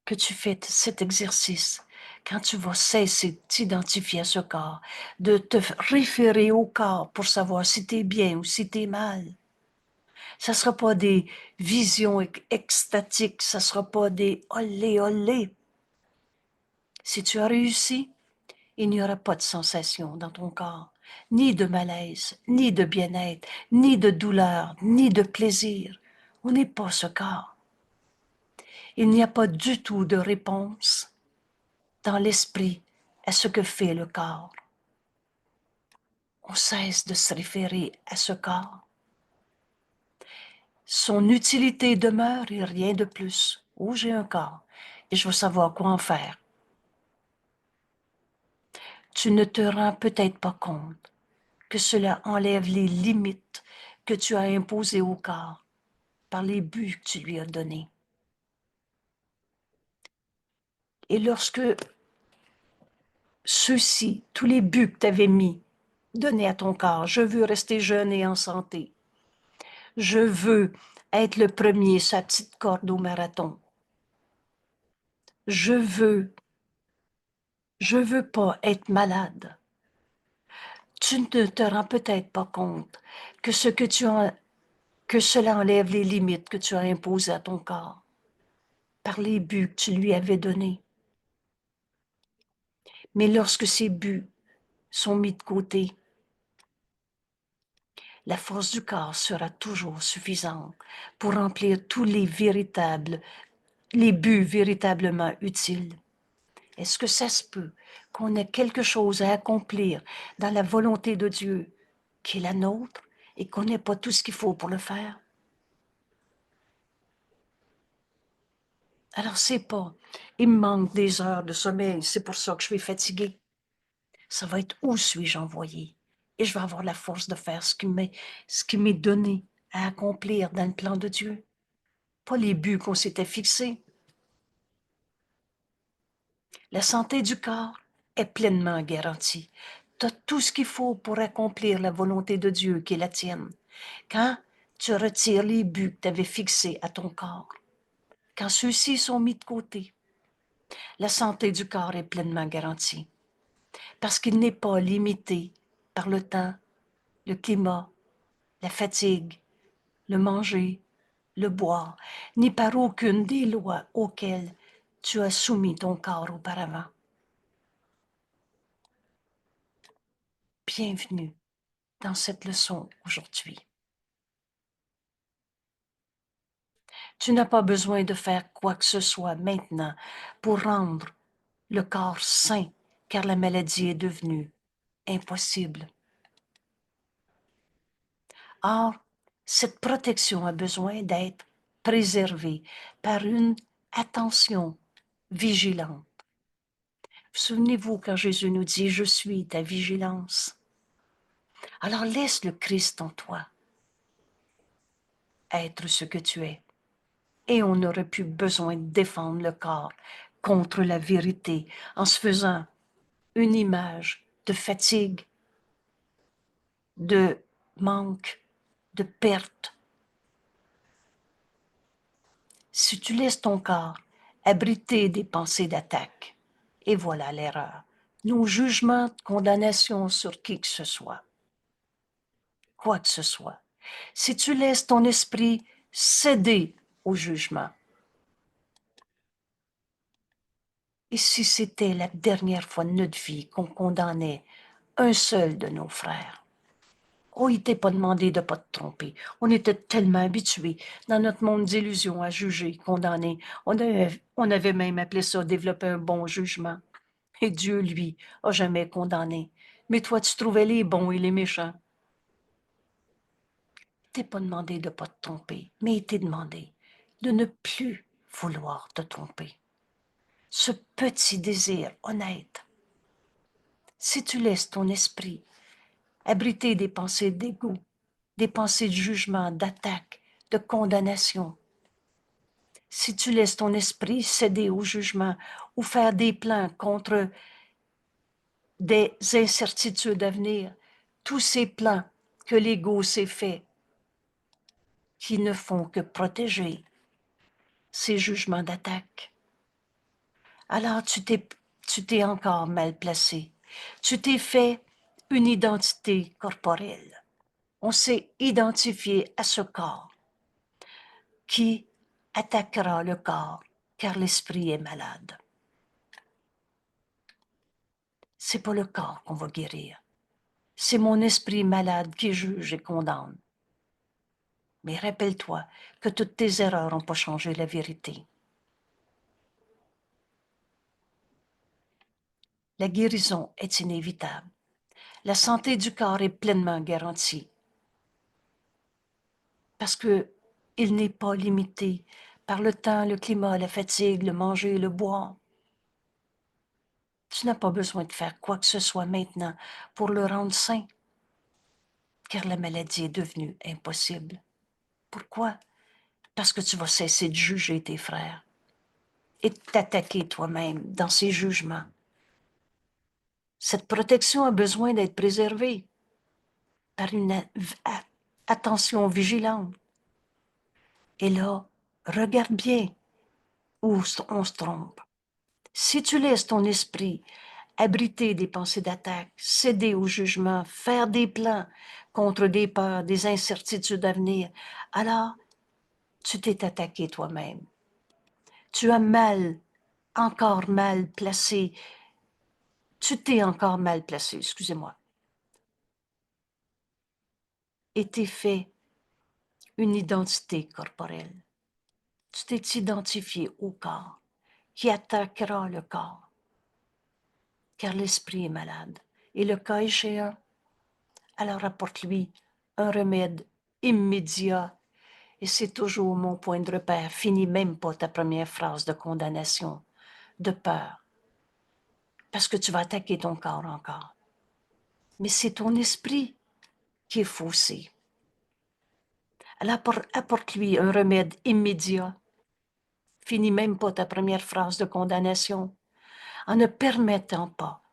que tu fais cet exercice quand tu vas cesser de t'identifier à ce corps, de te référer au corps pour savoir si tu es bien ou si tu es mal. Ça ne sera pas des visions extatiques, ça ne sera pas des olé olé. Si tu as réussi, il n'y aura pas de sensation dans ton corps, ni de malaise, ni de bien-être, ni de douleur, ni de plaisir. On n'est pas ce corps. Il n'y a pas du tout de réponse dans l'esprit à ce que fait le corps. On cesse de se référer à ce corps. Son utilité demeure et rien de plus. Oh, j'ai un corps et je veux savoir quoi en faire. Tu ne te rends peut-être pas compte que cela enlève les limites que tu as imposées au corps par les buts que tu lui as donnés. Et lorsque ceux-ci, tous les buts que tu avais donnés à ton corps, je veux rester jeune et en santé, je veux être le premier sur la petite corde au marathon, je veux pas être malade. Tu ne te rends peut-être pas compte que que cela enlève les limites que tu as imposées à ton corps par les buts que tu lui avais donnés. Mais lorsque ces buts sont mis de côté, la force du corps sera toujours suffisante pour remplir tous les buts véritablement utiles. Est-ce que ça se peut qu'on ait quelque chose à accomplir dans la volonté de Dieu qui est la nôtre et qu'on n'ait pas tout ce qu'il faut pour le faire? Alors, c'est pas, il me manque des heures de sommeil, c'est pour ça que je suis fatiguée. Ça va être où suis-je envoyé? Et je vais avoir la force de faire ce qui m'est donné à accomplir dans le plan de Dieu. Pas les buts qu'on s'était fixés. La santé du corps est pleinement garantie. Tu as tout ce qu'il faut pour accomplir la volonté de Dieu qui est la tienne. Quand tu retires les buts que tu avais fixés à ton corps, quand ceux-ci sont mis de côté, la santé du corps est pleinement garantie parce qu'il n'est pas limité par le temps, le climat, la fatigue, le manger, le boire, ni par aucune des lois auxquelles tu as soumis ton corps auparavant. Bienvenue dans cette leçon aujourd'hui. Tu n'as pas besoin de faire quoi que ce soit maintenant pour rendre le corps sain, car la maladie est devenue impossible. Or, cette protection a besoin d'être préservée par une attention vigilante. Souvenez-vous quand Jésus nous dit « Je suis ta vigilance ». Alors laisse le Christ en toi être ce que tu es. Et on n'aurait plus besoin de défendre le corps contre la vérité en se faisant une image de fatigue, de manque, de perte. Si tu laisses ton corps abriter des pensées d'attaque, et voilà l'erreur, nos jugements de condamnation sur qui que ce soit, quoi que ce soit. Si tu laisses ton esprit céder au jugement, et si c'était la dernière fois de notre vie qu'on condamnait un seul de nos frères, oh, il t'est pas demandé de pas te tromper. On était tellement habitués dans notre monde d'illusions à juger, condamner. On avait même appelé ça développer un bon jugement. Et Dieu, lui, a jamais condamné. Mais toi, tu trouvais les bons et les méchants. Il t'est pas demandé de pas te tromper, mais il t'est demandé de ne plus vouloir te tromper. Ce petit désir honnête, si tu laisses ton esprit abriter des pensées d'égout, des pensées de jugement, d'attaque, de condamnation, si tu laisses ton esprit céder au jugement ou faire des plans contre des incertitudes à venir, tous ces plans que l'ego s'est fait, qui ne font que protéger ces jugements d'attaque, alors tu t'es encore mal placé. Tu t'es fait une identité corporelle. On s'est identifié à ce corps qui attaquera le corps, car l'esprit est malade. C'est pas le corps qu'on va guérir. C'est mon esprit malade qui juge et condamne. Mais rappelle-toi que toutes tes erreurs n'ont pas changé la vérité. La guérison est inévitable. La santé du corps est pleinement garantie parce que il n'est pas limité par le temps, le climat, la fatigue, le manger, le boire. Tu n'as pas besoin de faire quoi que ce soit maintenant pour le rendre sain, car la maladie est devenue impossible. Pourquoi? Parce que tu vas cesser de juger tes frères et de t'attaquer toi-même dans ces jugements. Cette protection a besoin d'être préservée par une attention vigilante. Et là, regarde bien où on se trompe. Si tu laisses ton esprit abriter des pensées d'attaque, céder au jugement, faire des plans contre des peurs, des incertitudes à venir, alors tu t'es attaqué toi-même. Tu as encore mal placé, tu t'es encore mal placé, excusez-moi, et t'es fait une identité corporelle. Tu t'es identifié au corps, qui attaquera le corps, car l'esprit est malade. Et le cas échéant, alors apporte-lui un remède immédiat Et c'est toujours mon point de repère. Finis même pas ta première phrase de condamnation, de peur, parce que tu vas attaquer ton corps encore. Mais c'est ton esprit qui est faussé. Alors apporte-lui un remède immédiat. Finis même pas ta première phrase de condamnation en ne permettant pas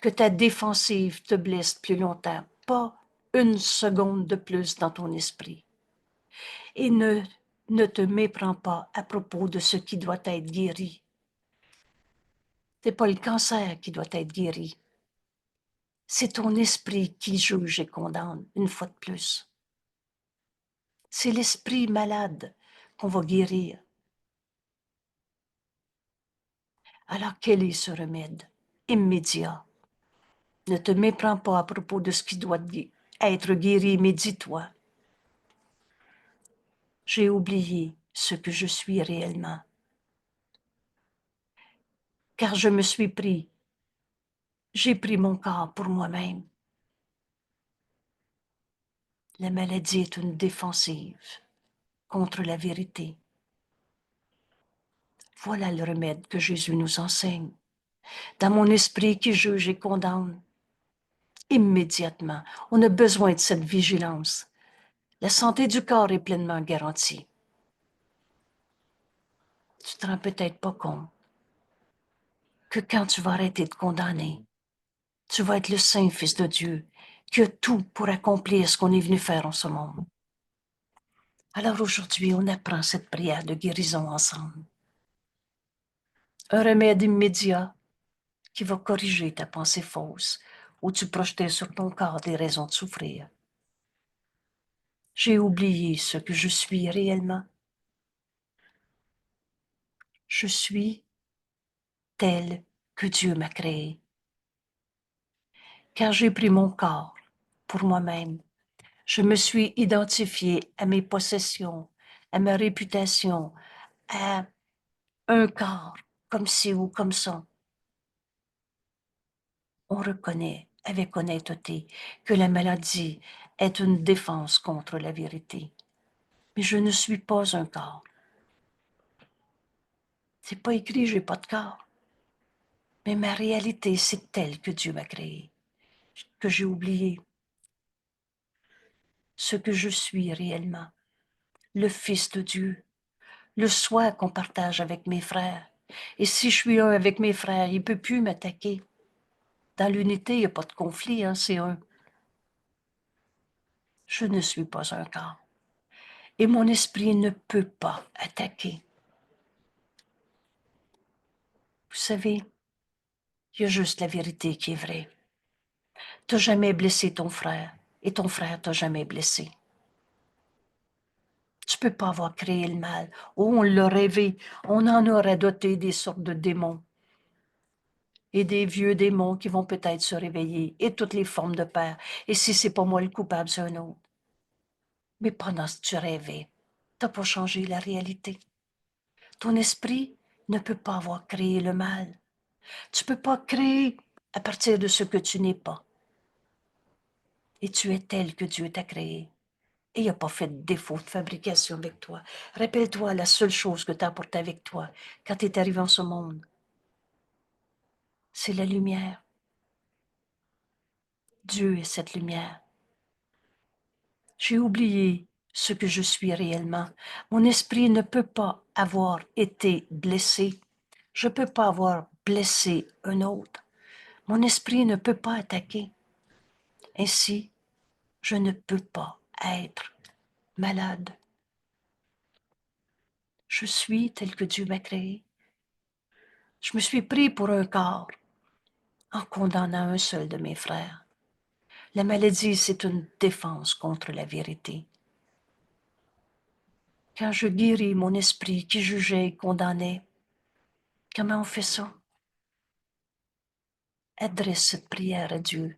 que ta défensive te blesse plus longtemps, pas une seconde de plus dans ton esprit. Et ne te méprends pas à propos de ce qui doit être guéri. C'est pas le cancer qui doit être guéri. C'est ton esprit qui juge et condamne, une fois de plus. C'est l'esprit malade qu'on va guérir. Alors quel est ce remède immédiat? Ne te méprends pas à propos de ce qui doit être guéri, mais dis-toi, j'ai oublié ce que je suis réellement, car j'ai pris mon corps pour moi-même. La maladie est une défensive contre la vérité. Voilà le remède que Jésus nous enseigne. Dans mon esprit qui juge et condamne, immédiatement, on a besoin de cette vigilance. La santé du corps est pleinement garantie. Tu te rends peut-être pas compte que quand tu vas arrêter de condamner, tu vas être le saint Fils de Dieu qui a tout pour accomplir ce qu'on est venu faire en ce monde. Alors aujourd'hui, on apprend cette prière de guérison ensemble. Un remède immédiat qui va corriger ta pensée fausse où tu projetais sur ton corps des raisons de souffrir. J'ai oublié ce que je suis réellement. Je suis tel que Dieu m'a créé. Quand j'ai pris mon corps pour moi-même, je me suis identifié à mes possessions, à ma réputation, à un corps comme ci ou comme ça. On reconnaît avec honnêteté que la maladie est une défense contre la vérité. Mais je ne suis pas un corps. C'est pas écrit, j'ai pas de corps. Mais ma réalité, c'est telle que Dieu m'a créée, que j'ai oublié ce que je suis réellement, le Fils de Dieu, le soi qu'on partage avec mes frères. Et si je suis un avec mes frères, il ne peut plus m'attaquer. Dans l'unité, il n'y a pas de conflit, hein, c'est un. Je ne suis pas un corps. Et mon esprit ne peut pas attaquer. Vous savez, il y a juste la vérité qui est vraie. Tu n'as jamais blessé ton frère et ton frère t'a jamais blessé. Tu ne peux pas avoir créé le mal. Oh, on l'a rêvé. On en aurait doté des sortes de démons. Et des vieux démons qui vont peut-être se réveiller. Et toutes les formes de peur. Et si c'est pas moi le coupable, c'est un autre. Mais pendant que tu rêvais, tu n'as pas changé la réalité. Ton esprit ne peut pas avoir créé le mal. Tu ne peux pas créer à partir de ce que tu n'es pas. Et tu es tel que Dieu t'a créé. Et il n'a pas fait de défaut de fabrication avec toi. Rappelle-toi la seule chose que tu as apportée avec toi quand tu es arrivé en ce monde. C'est la lumière. Dieu est cette lumière. J'ai oublié ce que je suis réellement. Mon esprit ne peut pas avoir été blessé. Je ne peux pas avoir blessé un autre. Mon esprit ne peut pas attaquer. Ainsi, je ne peux pas être malade. Je suis tel que Dieu m'a créé. Je me suis pris pour un corps en condamnant un seul de mes frères. La maladie, c'est une défense contre la vérité. Quand je guéris mon esprit qui jugeait et condamnait, comment on fait ça? Adresse cette prière à Dieu.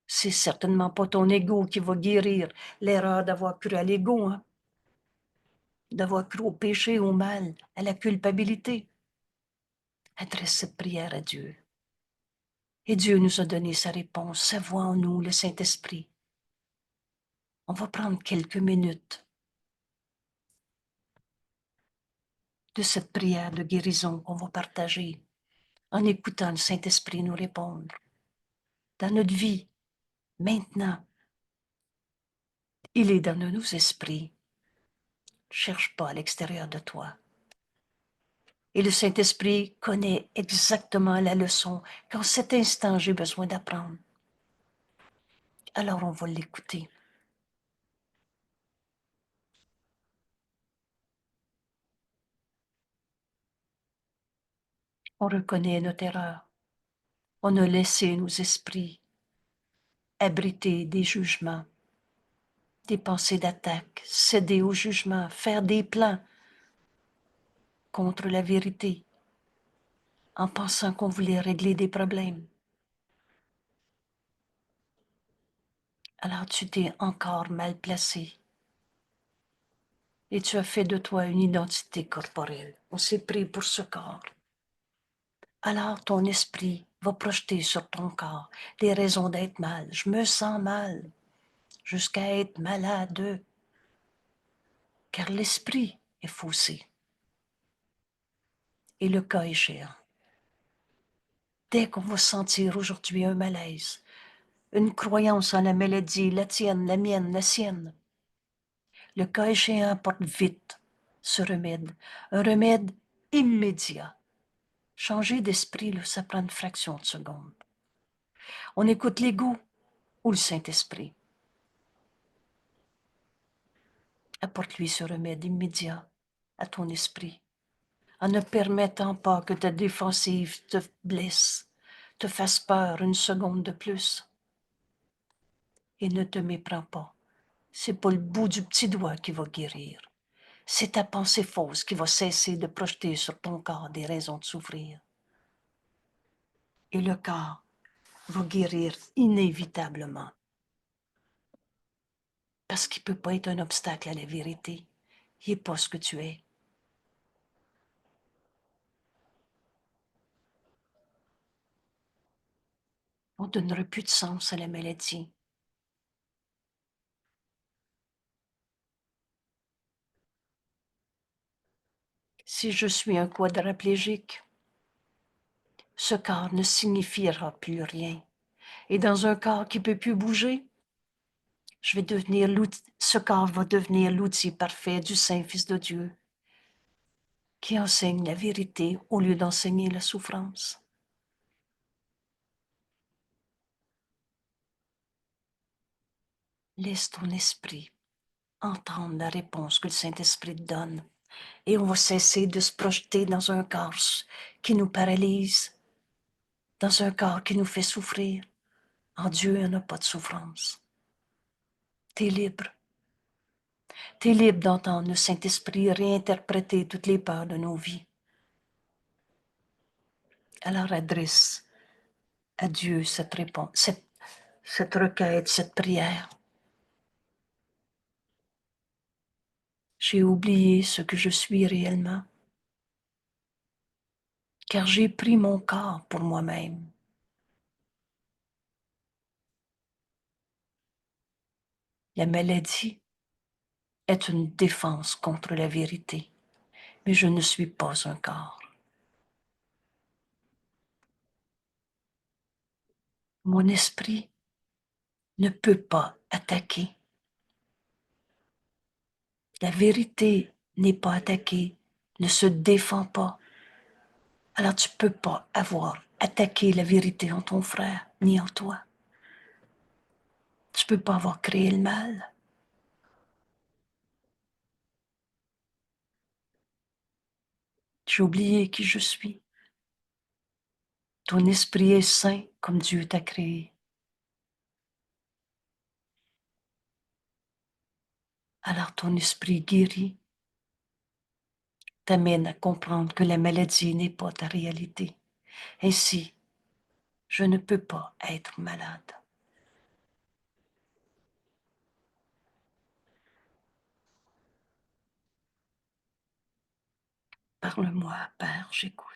C'est certainement pas ton ego qui va guérir l'erreur d'avoir cru à l'ego, hein? D'avoir cru au péché, au mal, à la culpabilité. Adresse cette prière à Dieu. Et Dieu nous a donné sa réponse, sa voix en nous, le Saint-Esprit. On va prendre quelques minutes de cette prière de guérison qu'on va partager en écoutant le Saint-Esprit nous répondre. Dans notre vie, maintenant, il est dans nos esprits. Cherche pas à l'extérieur de toi. Et le Saint-Esprit connaît exactement la leçon qu'en cet instant j'ai besoin d'apprendre. Alors on va l'écouter. On reconnaît notre erreur. On a laissé nos esprits abriter des jugements, des pensées d'attaque, céder au jugement, faire des plans contre la vérité, en pensant qu'on voulait régler des problèmes. Alors tu t'es encore mal placé et tu as fait de toi une identité corporelle. On s'est pris pour ce corps. Alors ton esprit va projeter sur ton corps des raisons d'être mal. Je me sens mal, jusqu'à être malade, car l'esprit est faussé. Et le cas échéant, dès qu'on va sentir aujourd'hui un malaise, une croyance en la maladie, la tienne, la mienne, la sienne, le cas échéant porte vite ce remède, un remède immédiat. Changer d'esprit, là, ça prend une fraction de seconde. On écoute l'ego ou le Saint-Esprit. Apporte-lui ce remède immédiat à ton esprit, en ne permettant pas que ta défensive te blesse, te fasse peur une seconde de plus. Et ne te méprends pas. C'est pas le bout du petit doigt qui va guérir. C'est ta pensée fausse qui va cesser de projeter sur ton corps des raisons de souffrir. Et le corps va guérir inévitablement. Parce qu'il ne peut pas être un obstacle à la vérité. Il n'est pas ce que tu es. On ne donnerait plus de sens à la maladie. Si je suis un quadraplégique, ce corps ne signifiera plus rien. Et dans un corps qui ne peut plus bouger, ce corps va devenir l'outil parfait du Saint-Fils de Dieu, qui enseigne la vérité au lieu d'enseigner la souffrance. Laisse ton esprit entendre la réponse que le Saint-Esprit te donne, et on va cesser de se projeter dans un corps qui nous paralyse, dans un corps qui nous fait souffrir. En Dieu, il n'y a pas de souffrance. Tu es libre. Tu es libre d'entendre le Saint-Esprit réinterpréter toutes les peurs de nos vies. Alors adresse à Dieu cette réponse, cette requête, cette prière. J'ai oublié ce que je suis réellement, car j'ai pris mon corps pour moi-même. La maladie est une défense contre la vérité, mais je ne suis pas un corps. Mon esprit ne peut pas attaquer. La vérité n'est pas attaquée, ne se défend pas. Alors tu ne peux pas avoir attaqué la vérité en ton frère, ni en toi. Tu ne peux pas avoir créé le mal. J'ai oublié qui je suis. Ton esprit est saint comme Dieu t'a créé. Alors ton esprit guéri t'amène à comprendre que la maladie n'est pas ta réalité. Ainsi, je ne peux pas être malade. Parle-moi, Père, j'écoute.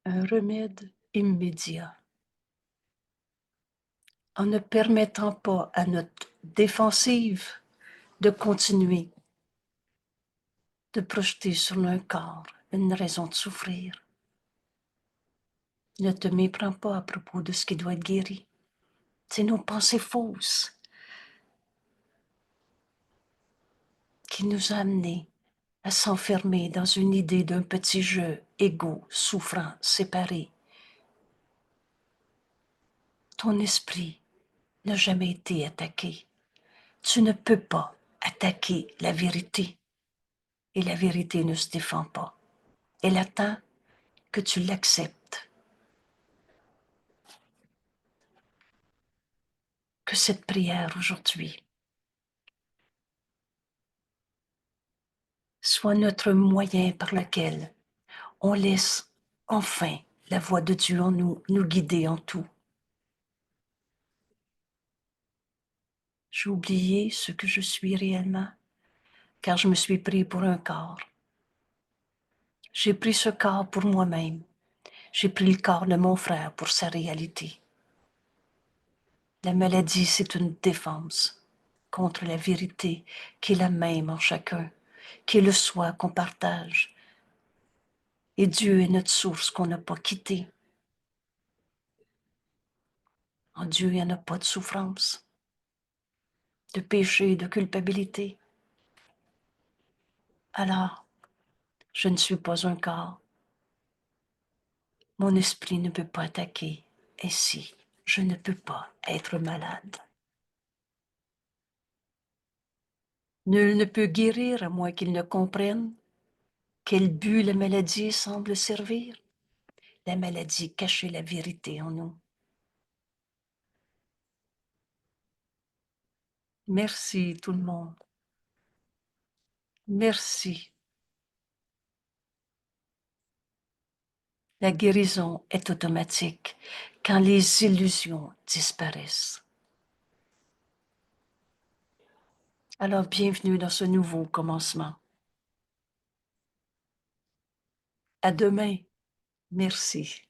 un remède immédiat en ne permettant pas à notre défensive de continuer de projeter sur un corps une raison de souffrir. Ne te méprends pas à propos de ce qui doit être guéri. C'est nos pensées fausses qui nous ont amenés à s'enfermer dans une idée d'un petit jeu égaux, souffrant, séparé. Ton esprit n'a jamais été attaqué. Tu ne peux pas attaquer la vérité. Et la vérité ne se défend pas. Elle attend que tu l'acceptes. Que cette prière aujourd'hui soit notre moyen par lequel on laisse enfin la voix de Dieu en nous, nous guider en tout. J'ai oublié ce que je suis réellement, car je me suis pris pour un corps. J'ai pris ce corps pour moi-même. J'ai pris le corps de mon frère pour sa réalité. La maladie, c'est une défense contre la vérité qui est la même en chacun, qui est le soi qu'on partage. Et Dieu est notre source qu'on n'a pas quittée. En Dieu, il n'y en a pas de souffrance, de péché, de culpabilité. Alors, je ne suis pas un corps. Mon esprit ne peut pas attaquer. Ainsi, je ne peux pas être malade. Nul ne peut guérir à moins qu'il ne comprenne quel but la maladie semble servir. La maladie cachait la vérité en nous. Merci tout le monde. Merci. La guérison est automatique quand les illusions disparaissent. Alors bienvenue dans ce nouveau commencement. À demain. Merci.